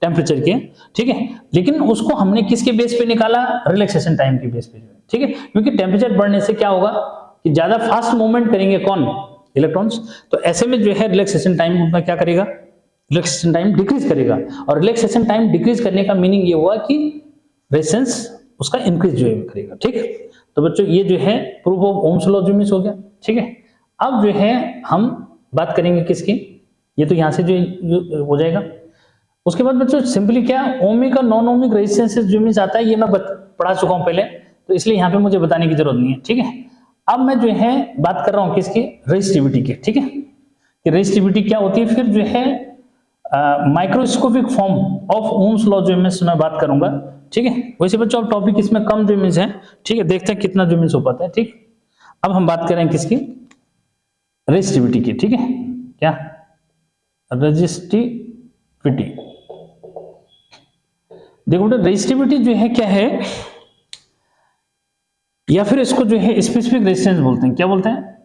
टेम्परेचर के, ठीक है, लेकिन उसको हमने किसके बेस पे निकाला, रिलैक्सेशन टाइम के बेस पे, ठीक है, क्योंकि टेम्परेचर बढ़ने से क्या होगा कि ज्यादा फास्ट मूवमेंट करेंगे कौन, इलेक्ट्रॉन्स। तो ऐसे में जो है रिलैक्सेशन टाइम में क्या करेगा, रिलैक्सेशन टाइम डिक्रीज करेगा, और रिलैक्सेशन टाइम डिक्रीज करने का मीनिंग ये हुआ कि रेजिस्टेंस उसका इंक्रीज जो है करेगा, ठीक। तो बच्चों ये जो है प्रूफ ऑफ ओम्स लॉ जो मिस हो गया, ठीक है। अब जो है हम बात करेंगे किसकी, ये तो यहां से जो हो जाएगा। उसके बाद बच्चों सिंपली क्या ओमिक और नॉन ओमिक रेजिस्टेंसेस जो मिस आता है ये मैं पढ़ा चुका हूं पहले, तो इसलिए यहाँ पे मुझे बताने की जरूरत नहीं है, ठीक है। अब मैं जो है बात कर रहा हूं किसकी, रेजिस्टिविटी की, ठीक है, कि रेजिस्टिविटी क्या होती है, फिर जो है microscopic form of Ohm's law जो मैं बात करूंगा, ठीक है। वैसे बच्चों अब टॉपिक इसमें कम जो मिस है, ठीक है, देखते हैं कितना जो मिस हो पाता है, ठीक। अब हम बात करें किसकी, रेजिस्टिविटी की, ठीक है, क्या रेजिस्टिविटी। देखो बेटा रेजिस्टिविटी जो है क्या है, या फिर इसको जो है स्पेसिफिक रेजिस्टेंस बोलते हैं, क्या बोलते हैं,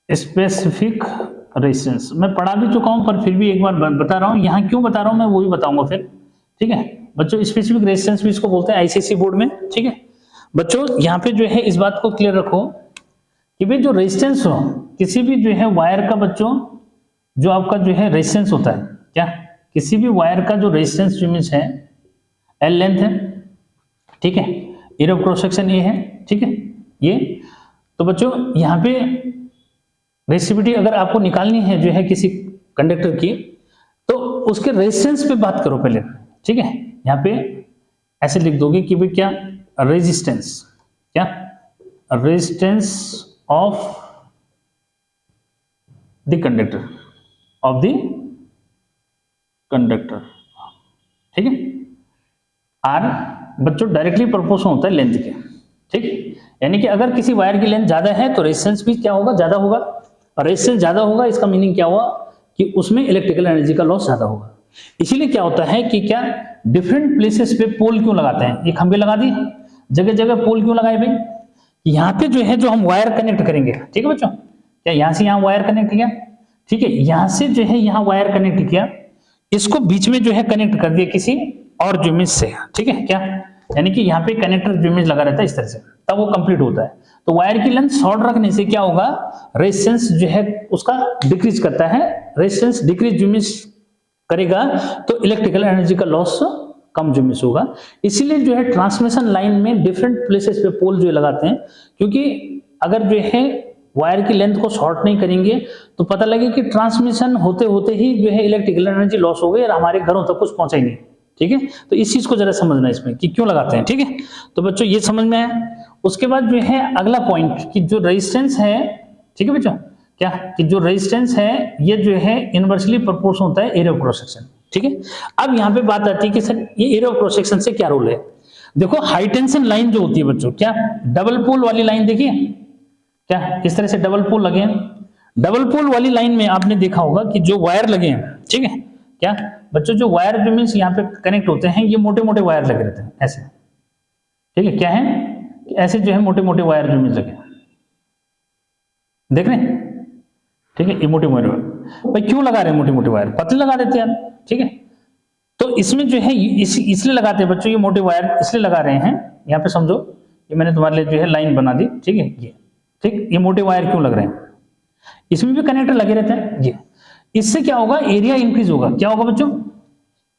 स्पेसिफिक रेजिस्टेंस। मैं पढ़ा भी चुका हूं पर फिर भी एक बार बता रहा हूं, यहां क्यों बता रहा हूं मैं वो भी बताऊंगा फिर, ठीक है बच्चों। स्पेसिफिक रेजिस्टेंस भी इसको बोलते हैं आईसीएसई बोर्ड में, ठीक है बच्चों। यहां पे जो है इस बात को क्लियर रखो कि भाई जो रेजिस्टेंस हो किसी भी जो है वायर का बच्चों, जो आपका जो है रेजिस्टेंस होता है, क्या किसी भी वायर का जो रेजिस्टेंस जो मींस है एल लेंथ है, ठीक है, area of cross section A है, ठीक है ये। तो बच्चों यहाँ पे रेजिस्टिविटी अगर आपको निकालनी है जो है किसी कंडक्टर की, तो उसके रेजिस्टेंस पे बात करो पहले, ठीक है। यहाँ पे ऐसे लिख दोगे कि भाई क्या रेजिस्टेंस, क्या resistance of the conductor, of the conductor, ठीक है। आर बच्चों डायरेक्टली प्रोपोर्शनल होता है लेंथ के, ठीक, यानी कि अगर किसी वायर की लेंथ ज्यादा है तो रेजिस्टेंस भी क्या होगा, ज्यादा होगा, और रेजिस्टेंस ज्यादा होगा इसका मीनिंग क्या हुआ कि उसमें इलेक्ट्रिकल एनर्जी का लॉस ज्यादा होगा। इसीलिए क्या होता है कि क्या डिफरेंट प्लेसेस पे पोल क्यों लगाते हैं, ये खंबे लगा दिए, जगह जगह पोल क्यों लगाए भाई, यहाँ पे जो है जो हम वायर कनेक्ट करेंगे, ठीक है बच्चों, क्या यहाँ से यहाँ वायर कनेक्ट किया, ठीक है, यहाँ से जो है यहाँ वायर कनेक्ट किया, इसको बीच में जो है कनेक्ट कर दिया किसी और ज्योमेट्री से, ठीक है क्या, यानी कि यहाँ पे कनेक्टर ज्योमेट्री लगा रहता है इस तरह से, तब वो कंप्लीट होता है। तो वायर की लेंथ शॉर्ट रखने से क्या होगा, रेजिस्टेंस जो है उसका डिक्रीज करता है, रेजिस्टेंस डिक्रीज ज्योमेट्री करेगा तो इलेक्ट्रिकल एनर्जी का लॉस कम ज्योमेट्री होगा। इसीलिए जो है ट्रांसमिशन लाइन में डिफरेंट प्लेसेस पे पोल जो लगाते हैं, क्योंकि अगर जो है वायर की लेंथ को शॉर्ट नहीं करेंगे तो पता लगे कि ट्रांसमिशन होते होते ही जो है इलेक्ट्रिकल एनर्जी लॉस हो गई और हमारे घरों तक कुछ पहुंचा ही नहीं, ठीक है। तो इस चीज को जरा समझना इसमें कि क्यों लगाते हैं, ठीक है। तो बच्चों ये समझ में आया। उसके बाद जो है अगला पॉइंट कि जो रेजिस्टेंस है, ठीक है बच्चों, क्या कि जो रेजिस्टेंस है ये जो है इनवर्सली प्रोपोर्शनल होता है एरिया ऑफ क्रॉस सेक्शन, ठीक है। अब यहाँ पे बात आती है कि सर ये एरिया ऑफ क्रॉस सेक्शन से क्या रोल है। देखो हाई टेंशन लाइन जो होती है बच्चों, क्या डबल पोल वाली लाइन देखिए, क्या किस तरह से डबल पोल लगे हैं। डबल पोल वाली लाइन में आपने देखा होगा कि जो वायर लगे हैं, ठीक है, क्या बच्चों जो वायर जो मीन्स यहाँ पे कनेक्ट होते हैं ये मोटे मोटे वायर लगे रहते हैं ऐसे, ठीक है, क्या है ऐसे जो है मोटे मोटे वायर जो मीन्स लगे देख रहे हैं, ठीक है, ये मोटे मोटे वायर भाई क्यों लगा रहे हैं, मोटे मोटे वायर पतले लगा देते हैं, ठीक है। तो इसमें जो है इसलिए लगाते हैं बच्चों ये मोटे वायर इसलिए लगा रहे हैं, यहाँ पे समझो ये मैंने तुम्हारे लिए जो है लाइन बना दी, ठीक है। ये ठीक, ये मोटे वायर क्यों लग रहे हैं, इसमें भी कनेक्टर लगे रहते हैं। ये इससे क्या होगा, एरिया इंक्रीज होगा। क्या होगा बच्चों,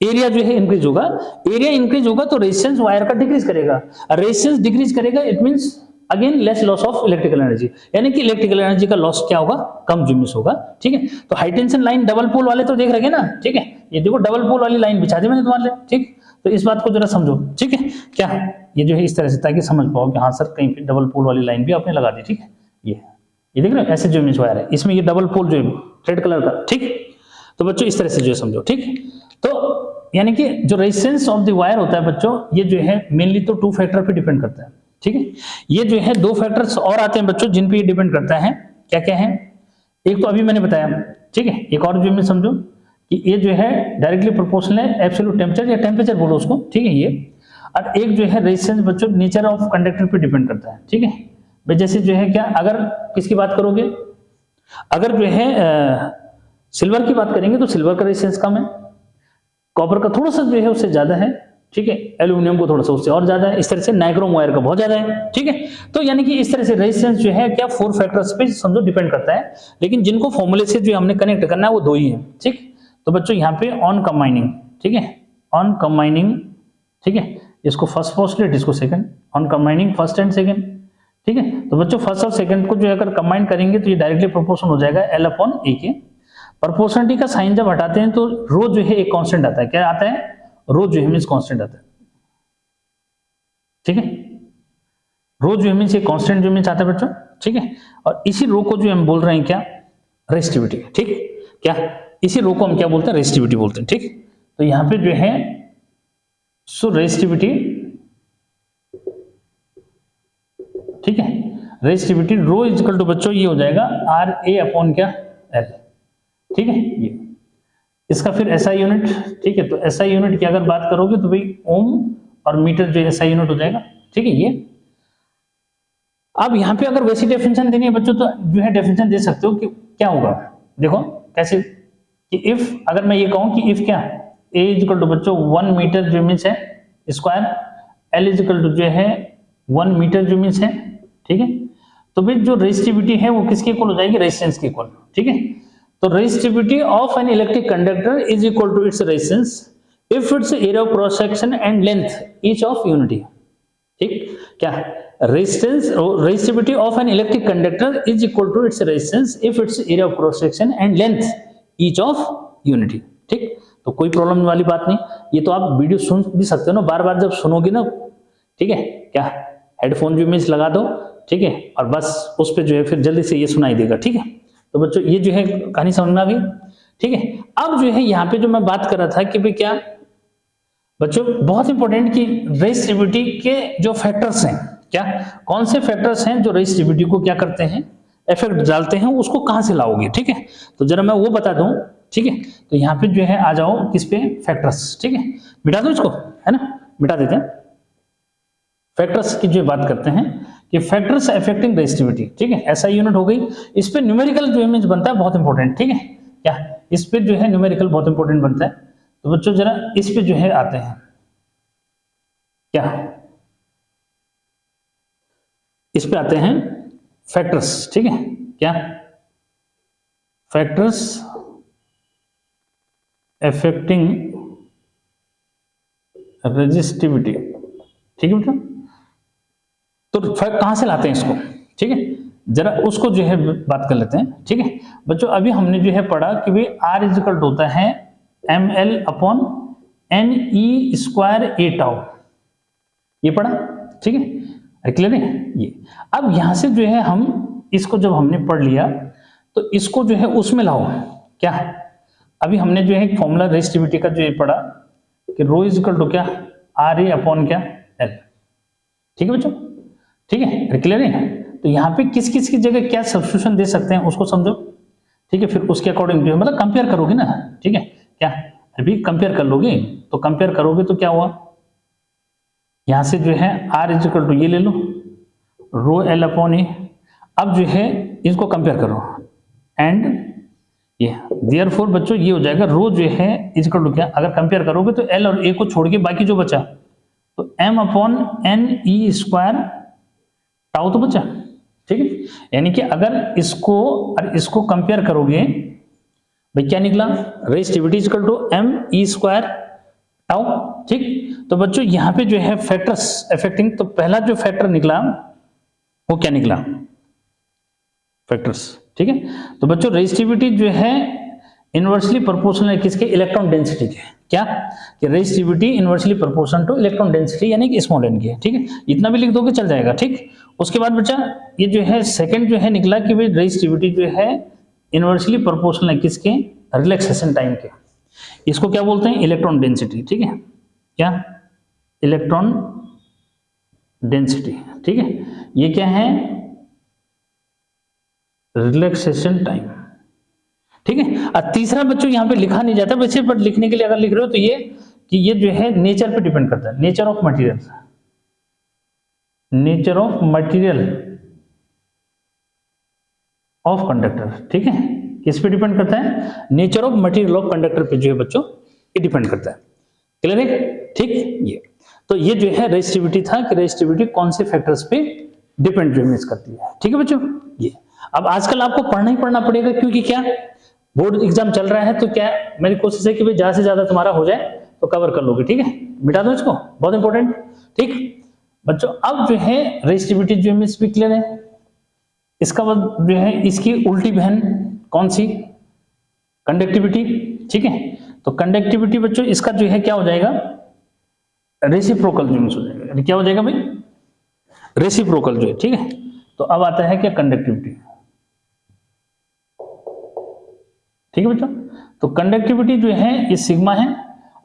एरिया जो है इंक्रीज होगा। एरिया इंक्रीज होगा तो रेजिस्टेंस वायर का डिक्रीज करेगा, रेजिस्टेंस डिक्रीज करेगा, it means again less loss of electrical energy, यानी कि इलेक्ट्रिकल एनर्जी का लॉस क्या होगा, कम जिम्मिस होगा, ठीक है। तो high tension line double pole वाले तो देख रहे ना, ठीक है। ये देखो डबल पोल वाली लाइन बिछा दी मैंने तुम्हारे लिए, ठीक। तो इस बात को जरा समझो, ठीक है। क्या ये जो है इस तरह से, ताकि समझ पाओ कि हाँ सर कहीं पे डबल पोल वाली लाइन भी आपने लगा दी, ठीक है। ये देख रहे हो ऐसे जिम्मिस वायर है, इसमें ये डबल पोल जो है रेड कलर का, ठीक। तो बच्चों इस तरह से जो है समझो, ठीक। तो यानी कि जो रेजिस्टेंस ऑफ द वायर होता है बच्चों, ये जो है मेनली तो 2 फैक्टर पे डिपेंड करता है, ठीक है। ये जो है 2 फैक्टर्स और आते हैं बच्चों जिन पे ये डिपेंड करता है। क्या क्या है, एक तो अभी मैंने बताया, ठीक है। एक और जो मैं समझो कि ये जो है डायरेक्टली प्रोपोर्शनल है एब्सोल्यूट टेम्परेचर, या टेम्परेचर बोलो उसको, ठीक है। ये और एक जो है रेजिस्टेंस बच्चों नेचर ऑफ कंडक्टर पे डिपेंड करता है, ठीक है। भाई जैसे जो है क्या, अगर किसकी बात करोगे, अगर जो है सिल्वर की बात करेंगे तो सिल्वर का रेजिस्टेंस कम है, कॉपर का थोड़ा सा जो है उससे ज्यादा है, ठीक है। एल्यूमिनियम को थोड़ा सा उससे और ज्यादा है, इस तरह से नाइक्रोम वायर का बहुत ज्यादा है, ठीक है। तो यानी कि इस तरह से रेजिस्टेंस जो है क्या 4 फैक्टर्स पे समझो डिपेंड करता है, लेकिन जिनको फॉर्मूले से जो हमने कनेक्ट करना है वो 2 ही है, ठीक। तो बच्चों यहाँ पे ऑन कंबाइनिंग, ठीक है, ऑन कंबाइनिंग, ठीक है। इसको फर्स्ट पोस्टलेट, इसको second, on combining first and second, ठीक है। तो बच्चों फर्स्ट और सेकंड को जो है अगर कंबाइन करेंगे तो ये डायरेक्टली प्रोपोर्शन हो जाएगा L/A के। प्रोपोर्शनलिटी का साइन जब हटाते हैं तो रो जो है एक कांस्टेंट आता है। क्या आता है, रो जो है मींस कांस्टेंट आता है, ठीक है। रो जो है मींस एक कांस्टेंट जो मींस आता है बच्चों, ठीक है। और इसी रो को जो हम बोल रहे हैं क्या, रेजिस्टिविटी, ठीक। क्या इसी रो को हम क्या बोलते हैं, रेजिस्टिविटी बोलते हैं, ठीक। तो यहां पे जो है सो रेजिस्टिविटी, ठीक है, resistivity rho is equal to बच्चों ये हो जाएगा RA/क्या L, ठीक है। ये इसका फिर SI यूनिट, ठीक है। तो SI यूनिट की अगर बात करोगे तो भाई ओम और मीटर जो SI यूनिट हो जाएगा, ठीक है। ये अब यहाँ पे अगर वैसी डेफिनेशन देनी है बच्चों तो जो है डेफिनेशन दे सकते हो कि क्या होगा, देखो कैसे, कि इफ अगर मैं ये कहूं कि इफ क्या A इज इक्वल टू बच्चों 1 मीटर जो मीन्स है square, L is equal to जो है 1 मीटर जो मीन्स है, ठीक है। तो भाई जो रेजिस्टिविटी है वो किसके इक्वल हो जाएगी, रेजिस्टेंस के इक्वल, ठीक है। तो resistivity of an electric conductor is equal to its resistance if its area of cross section and length each of unity, ठीक। क्या resistance, resistivity of an electric conductor is equal to its resistance if its area of cross section and length each of unity, ठीक। तो कोई problem वाली बात नहीं, ये तो आप वीडियो सुन भी सकते हो ना, बार बार जब सुनोगे ना, ठीक है। क्या हेडफोन जो मींस लगा दो, ठीक है, और बस उस पर जो है फिर जल्दी से ये सुनाई देगा, ठीक है। तो बच्चों ये जो है कहानी समझ में आ गई, ठीक है। अब जो है यहाँ पे जो मैं बात कर रहा था कि भाई क्या बच्चों बहुत इंपॉर्टेंट कि रेजिस्टिविटी के जो फैक्टर्स हैं, क्या कौन से फैक्टर्स हैं जो रेजिस्टिविटी को क्या करते हैं, इफेक्ट डालते हैं, उसको कहां से लाओगे, ठीक है। तो जरा मैं वो बता दूं, ठीक है। तो यहाँ पे जो है आ जाओ किस पे, फैक्टर्स, ठीक है। मिटा दो इसको, है ना, मिटा देते हैं। फैक्टर्स की जो बात करते हैं कि फैक्टर्स अफेक्टिंग रेजिस्टिविटी, ठीक है। SI यूनिट हो गई, इस पे न्यूमेरिकल जो इमेज बनता है बहुत इंपॉर्टेंट, ठीक है। क्या इस पे जो है न्यूमेरिकल बहुत इंपॉर्टेंट बनता है। तो बच्चों जरा इस पे जो है आते हैं, क्या इस पे आते हैं फैक्टर्स, ठीक है। क्या फैक्टर्स अफेक्टिंग रेजिस्टिविटी, ठीक है बेटा। तो कहां से लाते हैं इसको, ठीक है, जरा उसको जो है बात कर लेते हैं, ठीक है। बच्चों अभी हमने जो है पढ़ा कि भाई R इज इक्वल होता है ml/ne²A, ये पढ़ा, ठीक है, क्लियर है ये। अब यहां से जो है हम इसको जब हमने पढ़ लिया तो इसको जो है उसमें लाओ, क्या अभी हमने जो है एक फॉर्मूला रेजिस्टिविटी का जो ये पढ़ा कि रो इज इक्वल टू क्या RA/क्या L, ठीक है बच्चों, ठीक है, क्लियर है। तो यहाँ पे किस किस की जगह क्या सब्स्टिट्यूशन दे सकते हैं उसको समझो, ठीक है। फिर उसके अकॉर्डिंग जो है मतलब कंपेयर करोगे ना, ठीक है। क्या अभी कंपेयर कर लोगे, तो कंपेयर करोगे तो क्या हुआ, यहां से जो है R इज इक्वल टू ये ले लो रो L/A। अब जो है इसको कंपेयर करो एंड ये देयरफॉर बच्चों ये हो जाएगा रो जो है इज इक्वल टू क्या, अगर कंपेयर करोगे तो L और A को छोड़ के बाकी जो बचा तो m/ne² टाउ तो बचा, ठीक है। यानी कि अगर इसको और इसको कंपेयर करोगे भाई क्या निकला, resistivity equal to M E square tau, ठीक। तो बच्चों यहाँ पे जो है फैक्टर्स अफेक्टिंग, तो पहला जो फैक्टर निकला वो क्या निकला, फैक्टर्स, ठीक है। तो बच्चों रेजिस्टिविटी जो है इनवर्सली प्रोपोर्शनल है किसके, इलेक्ट्रॉन डेंसिटी के, क्या कि resistivity inversely proportional two electron density यानी कि स्मॉल एन की है, ठीक है। इतना भी लिख दोगे चल जाएगा, ठीक। उसके बाद बच्चा ये जो है सेकंड जो है निकला कि भाई रेजिस्टिविटी जो है इनवर्सली प्रोपोर्शनल है किसके, रिलैक्सेशन टाइम के, इसको क्या बोलते हैं, इलेक्ट्रॉन डेंसिटी, ठीक है, क्या इलेक्ट्रॉन डेंसिटी, ठीक है। ये क्या है, रिलैक्सेशन टाइम, ठीक है। और तीसरा बच्चों यहाँ पे लिखा नहीं जाता वैसे, बट लिखने के लिए अगर लिख रहे हो तो ये कि ये जो है नेचर पे डिपेंड करता है, nature of material, nature of material of conductor, ठीक है। किस पे डिपेंड करता है, nature of material of conductor पे जो है बच्चों ये डिपेंड करता है, क्लियर है, ठीक। ये तो ये जो है रेजिस्टिविटी था कि रेजिस्टिविटी कौन से फैक्टर्स पे डिपेंड जो करती है, ठीक है बच्चों। ये अब आजकल आपको पढ़ना ही पढ़ना पड़ेगा, क्योंकि क्या बोर्ड एग्जाम चल रहा है, तो क्या मेरी कोशिश है कि भाई ज्यादा से ज्यादा तुम्हारा हो जाए तो कवर कर लोगे, ठीक है। मिटा दो इसको, बहुत इंपॉर्टेंट, ठीक बच्चों। अब जो है रेजिस्टिविटी जो भी क्लियर है, इसका बाद जो है इसकी उल्टी बहन कौन सी, कंडक्टिविटी, ठीक है। तो कंडक्टिविटी बच्चों इसका जो है क्या हो जाएगा, रेसिप्रोकल जो हो जाएगा, क्या हो जाएगा भाई, रेसिप्रोकल जो है, ठीक है। तो अब आता है क्या, कंडक्टिविटी, ठीक है बच्चों। तो कंडक्टिविटी जो है ये सिग्मा है,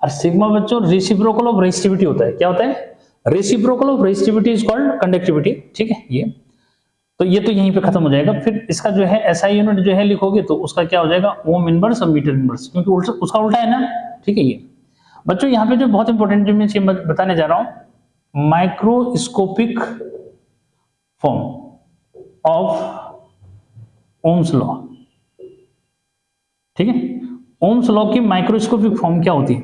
और सिग्मा बच्चों रेसिप्रोकल ऑफ रेजिस्टिविटी होता है, क्या होता है, reciprocal of resistivity is called conductivity, ठीक है। ये तो यहीं पे खत्म हो जाएगा। फिर इसका जो है एसआई यूनिट जो है लिखोगे तो उसका क्या हो जाएगा, ओम इनवर्स और मीटर इनवर्स, क्योंकि उसका उल्टा है ना, ठीक है। ये बच्चों यहाँ पे जो बहुत इंपॉर्टेंट जो मैं बताने जा रहा हूं, microscopic form of Ohm's law, ठीक है। ओम्स लॉ की माइक्रोस्कोपिक फॉर्म क्या होती है,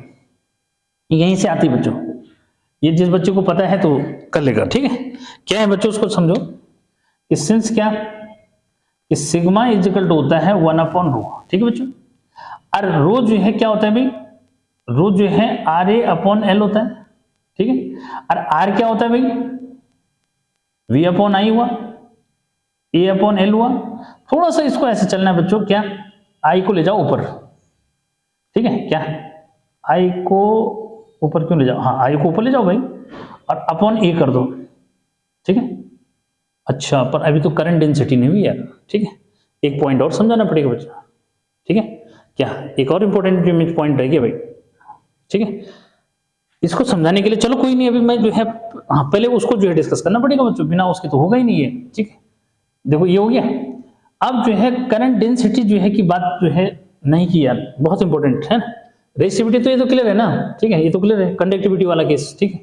यहीं से आती है बच्चों। ये जिस बच्चे को पता है तो कर लेगा, ठीक है। क्या है बच्चों, उसको समझो कि सिंस क्या कि सिग्मा इज इक्वल टू होता है 1/रो, ठीक है बच्चों। और रो जो है क्या होता है भाई, रो जो है RA/L होता है, ठीक है। और R क्या होता है भाई, V/I हुआ, A/L हुआ। थोड़ा सा इसको ऐसे चलना है बच्चों, क्या I को ले जाओ ऊपर, ठीक है, क्या I को ऊपर क्यों ले जाओ, हाँ I को ऊपर ले जाओ भाई, और अपॉन A कर दो, ठीक है। अच्छा पर अभी तो करंट डेंसिटी नहीं हुई यार, ठीक है, एक पॉइंट और समझाना पड़ेगा बच्चा, ठीक है। क्या एक और इंपॉर्टेंट पॉइंट रह गया भाई, ठीक है। इसको समझाने के लिए चलो कोई नहीं, अभी मैं जो है हाँ पहले उसको जो है डिस्कस करना पड़ेगा बच्चों, बिना उसके तो होगा ही नहीं है, ठीक है। देखो ये हो गया। अब जो है करंट डेंसिटी जो है की बात जो है नहीं की यार, बहुत इंपॉर्टेंट है ना। रेजिस्टिविटी तो ये तो क्लियर है ना, ठीक है, ये तो क्लियर है, कंडक्टिविटी वाला केस, ठीक है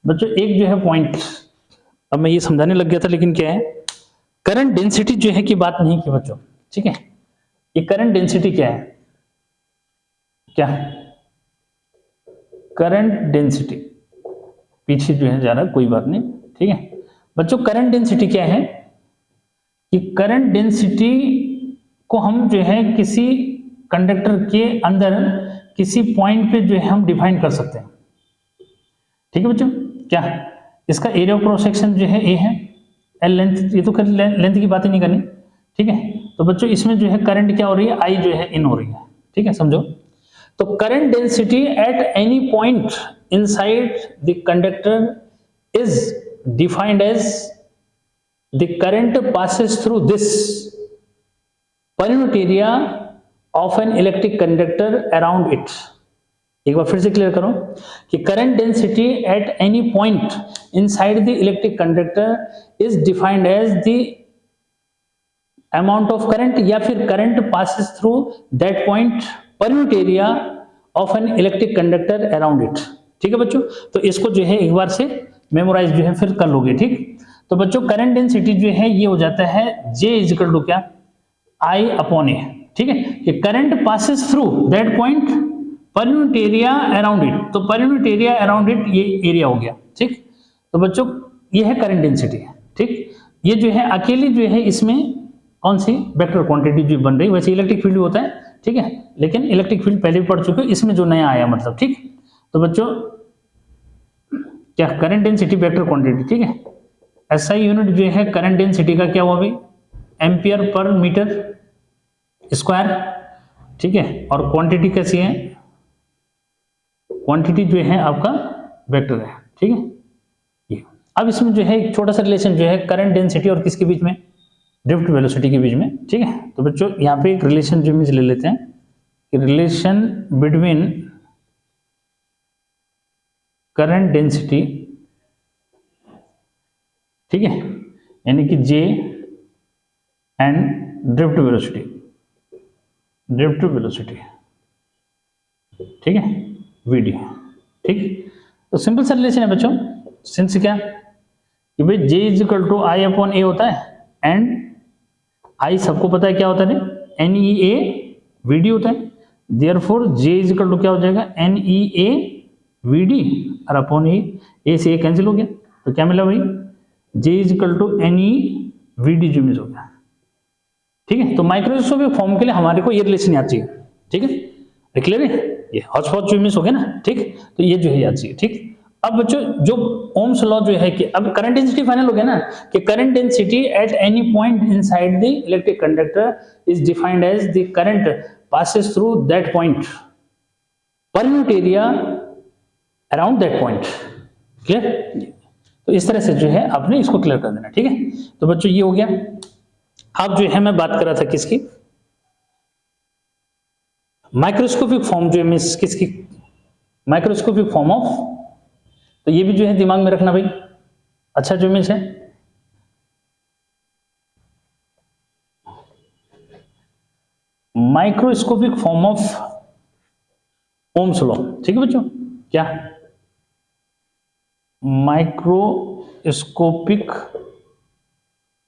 बच्चों। एक जो है पॉइंट अब मैं ये समझाने लग गया था, लेकिन क्या है, करंट डेंसिटी जो है की बात नहीं की बच्चों, ठीक है। ये करंट डेंसिटी क्या है, क्या करंट डेंसिटी पीछे जो है जा रहा है, कोई बात नहीं, ठीक है बच्चों। करंट डेंसिटी क्या है कि करंट डेंसिटी को हम जो है किसी कंडक्टर के अंदर किसी पॉइंट पे जो है हम डिफाइन कर सकते हैं, ठीक है बच्चों। क्या इसका एरिया ऑफ क्रॉस सेक्शन जो है ए है, एल लेंथ, ये तो लेंथ की बात ही नहीं करनी, ठीक है। तो बच्चों इसमें जो है करंट क्या हो रही है, आई जो है इन हो रही है, ठीक है, समझो। तो current density at any point inside the conductor is defined as the current passes through this per unit area of an electric conductor around it. एक बार फिर से क्लियर करो कि current density at any point inside the electric conductor is defined as the amount of current या फिर current passes through that point per unit area of an electric conductor around it, ठीक है बच्चों। तो इसको जो है एक बार से मेमोराइज जो है फिर कर लोगे, ठीक। तो बच्चों करंट डेंसिटी जो है ये हो जाता है J इज इक्वल टू क्या, I/A, ठीक है। कि current passes through that point per unit area around it, तो per unit area around it ये एरिया हो गया, ठीक। तो बच्चों ये है करंट डेंसिटी, ठीक। ये जो है अकेली जो है इसमें कौन सी वेक्टर क्वांटिटी जो बन रही है, वैसे इलेक्ट्रिक फील्ड भी होता है, ठीक है, लेकिन इलेक्ट्रिक फील्ड पहले भी पढ़ चुके हो, इसमें जो नया आया मतलब, ठीक। तो बच्चों क्या करंट डेंसिटी वेक्टर क्वांटिटी, ठीक है, एसआई यूनिट जो है करंट डेंसिटी का क्या हुआ भाई, एम्पियर पर मीटर स्क्वायर, ठीक है, और क्वांटिटी कैसी है, क्वांटिटी जो है आपका वेक्टर है, ठीक है। ये अब इसमें जो है एक छोटा सा रिलेशन जो है करंट डेंसिटी और किसके बीच में, ड्रिफ्ट वेलोसिटी के बीच में, ठीक है। तो बच्चों यहाँ पे एक रिलेशन जो ले लेते हैं कि रिलेशन बिटवीन करंट डेंसिटी, ठीक है, यानी कि जे एंड ड्रिफ्ट वेलोसिटी, ठीक है, वीडी, ठीक। तो सिंपल सा रिलेशन है बच्चों, सिंस क्या कि भाई J is equal to I upon A होता है, एंड आई सबको पता है क्या होता है, N E A V D होता है, therefore J is equal to क्या हो जाएगा, N E A V D, और अपॉन ए से ए कैंसिल हो गया, तो क्या मिला भाई, J is equal to N E V D जो मिस हो गया, ठीक है। तो माइक्रोस्कोपिक फॉर्म के लिए हमारे को ये रिलेशन याद चाहिए, ठीक है, क्लियर है, ये हॉटस्पॉट जो मिस हो गया ना, ठीक, तो ये जो है याद चाहिए, ठीक। अब बच्चों जो ओम्स लॉ जो है कि अब करंट डेंसिटी फाइनल हो गया ना, कि current density at any point inside the electric conductor is defined as the current passes through that point per unit area around that point, clear. तो इस तरह से जो है आपने इसको क्लियर कर देना, ठीक है। तो बच्चों ये हो गया। अब जो है मैं बात कर रहा था किसकी, माइक्रोस्कोपिक फॉर्म जो है मींस किसकी, माइक्रोस्कोपिक फॉर्म ऑफ, तो ये भी जो है दिमाग में रखना भाई, अच्छा जो मीन्स है microscopic form of Ohm's law, ठीक है बच्चों, क्या microscopic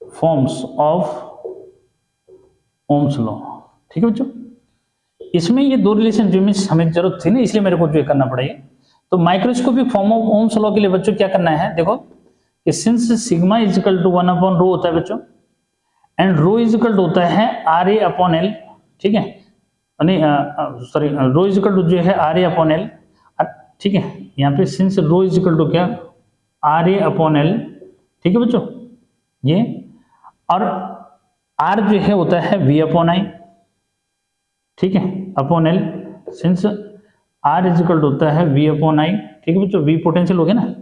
forms of Ohm's law, ठीक है बच्चों। इसमें ये दो रिलेशन जो मीन्स हमें जरूरत थी ना, इसलिए मेरे को जो करना पड़ा ये। तो microscopic form of Ohm's law के लिए बच्चों क्या करना है, देखो कि since sigma is equal to 1 upon rho होता है बच्चों, and rho is equal to होता है आर ए अपॉन एल, ठीक है, नहीं sorry, rho is equal to जो है आर ए अपॉन एल, ठीक है, यहाँ पे since rho is equal to क्या, आर ए अपॉन एल, ठीक है बच्चों, ये, और आर जो है होता है वी अपॉन आई, ठीक है, upon L, since R is equal होता है वी अपॉन आई, ठीक है बच्चों, वी पोटेंशियल हो गया ना।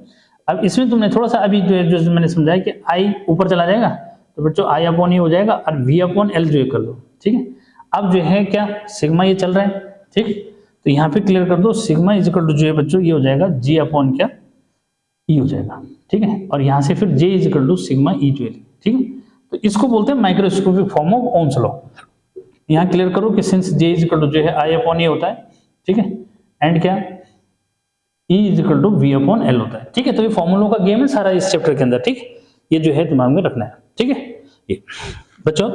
अब इसमें तुमने थोड़ा सा अभी जो मैंने समझाया कि आई ऊपर चला जाएगा, तो बच्चों आई अपॉन ये हो जाएगा, और वी अपॉन एल जो है कर दो, ठीक है। अब जो है क्या सिग्मा ये चल रहा है, ठीक, तो यहाँ पे क्लियर कर दो, सिग्मा इज इक्वल टू जो है बच्चों ये हो जाएगा जी अपॉन क्या ई हो जाएगा, ठीक है, और यहाँ से फिर J is equal to sigma E जो है, ठीक है। तो इसको बोलते हैं microscopic form of Ohm's law. यहाँ क्लियर करो कि since J is equal to जो है आई अपॉन ए होता है, ठीक है, एंड क्या E is equal to V upon L होता है, ठीक है। तो ये फॉर्मूलों का गेम है सारा इस चैप्टर के अंदर, ठीक, ये जो है दिमाग में रखना है, ठीक है। ये बच्चों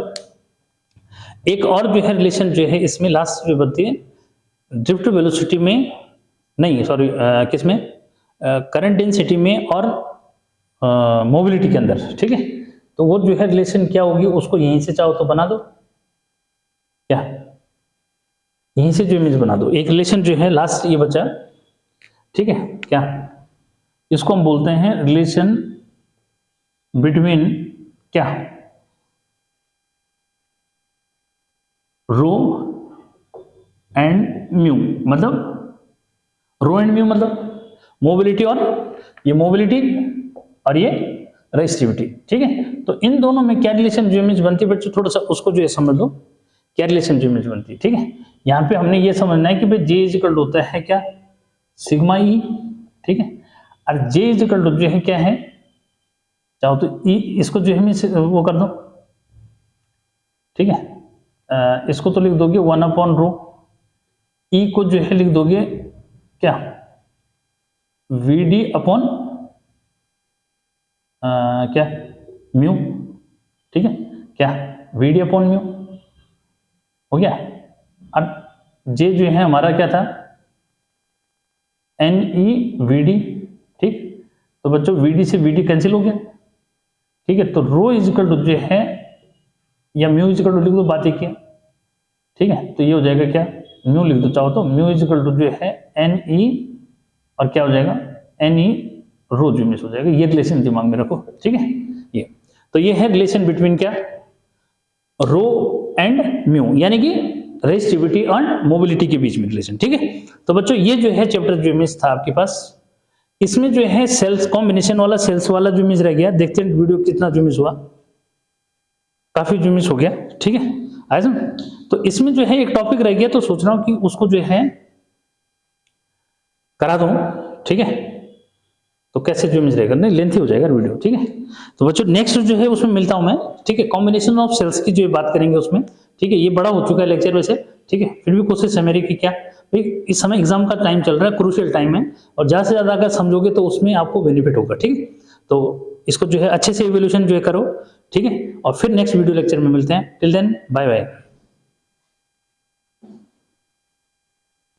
एक और जो है रिलेशन जो है इसमें लास्ट जो बनती है ड्रिफ्ट वेलोसिटी में, नहीं सॉरी किसमें, करंट डेंसिटी में और मोबिलिटी के अंदर, ठीक है। तो वो जो है रिलेशन क्या होगी, उसको यहीं से चाहो तो बना दो, क्या यहीं से जो इमेज बना दो, एक रिलेशन जो है लास्ट ये बचा, ठीक है, क्या इसको हम बोलते हैं रिलेशन बिटवीन क्या रो एंड म्यू, मतलब रो एंड म्यू मतलब मोबिलिटी, और ये मोबिलिटी और ये रेजिस्टिविटी, ठीक है। तो इन दोनों में क्या रिलेशन जो इमेज बनती है बच्चों, थोड़ा सा उसको जो है समझ लो, क्या रिलेशन जो इमेज बनती है, ठीक है। यहाँ पे हमने ये समझना है कि भाई जे इज इक्वल टू होता है क्या सिग्मा ई, ठीक है, और जे इज इक्वल टू जो है क्या है, चाहो तो ई इसको जो है वो कर दो, ठीक है, इसको तो लिख दोगे 1 अपॉन रो, ई को जो है लिख दोगे क्या वी डी अपॉन क्या म्यू, ठीक है, क्या वी डी अपॉन म्यू हो गया। अब जे जो है हमारा क्या था एन ई वी डी, ठीक, तो बच्चों वी डी से वी डी कैंसिल हो गया, ठीक है। तो रो इजिकल टू जो है या म्यू इजिकल टू लिख दो, बात एक है, ठीक है। तो ये हो जाएगा क्या, म्यू लिख दो चाहो तो, म्यू इजिकल टू जो है एन ई और क्या हो जाएगा एन ई रो जो मिस हो जाएगा। ये रिलेशन दिमाग में रखो, ठीक है। ये तो ये है रिलेशन बिटवीन क्या, रो एंड म्यू, यानी कि रेजिस्टिविटी एंड मोबिलिटी के बीच में रिलेशन, ठीक है। तो बच्चों ये जो है चैप्टर जो मिस था आपके पास, इसमें जो है सेल्स कॉम्बिनेशन वाला सेल्स वाला जो मिस रह गया। देखते हैं वीडियो कितना जो मिस हुआ, काफी जो मिस हो गया, ठीक है। आया समझ? तो इसमें जो है एक टॉपिक रह गया, तो सोच रहा हूं कि उसको जो है करा दूं, ठीक है। तो कैसे जो मिस रहेगा, नहीं लेंथी हो जाएगा वीडियो, ठीक है। तो बच्चों नेक्स्ट जो है उसमें मिलता हूं मैं, ठीक है। कॉम्बिनेशन ऑफ सेल्स की जो बात करेंगे उसमें, ठीक है। ये बड़ा हो चुका है लेक्चर वैसे, ठीक है, फिर भी कोशिश है मेरी कि क्या भाई, इस समय एग्जाम का टाइम चल रहा है, क्रूशियल टाइम है, और ज्यादा से ज्यादा अगर समझोगे तो उसमें आपको बेनिफिट होगा, ठीक है। तो इसको जो है अच्छे से इवैल्यूएशन जो है करो, ठीक है। और फिर नेक्स्ट वीडियो लेक्चर में मिलते हैं। Till then bye bye.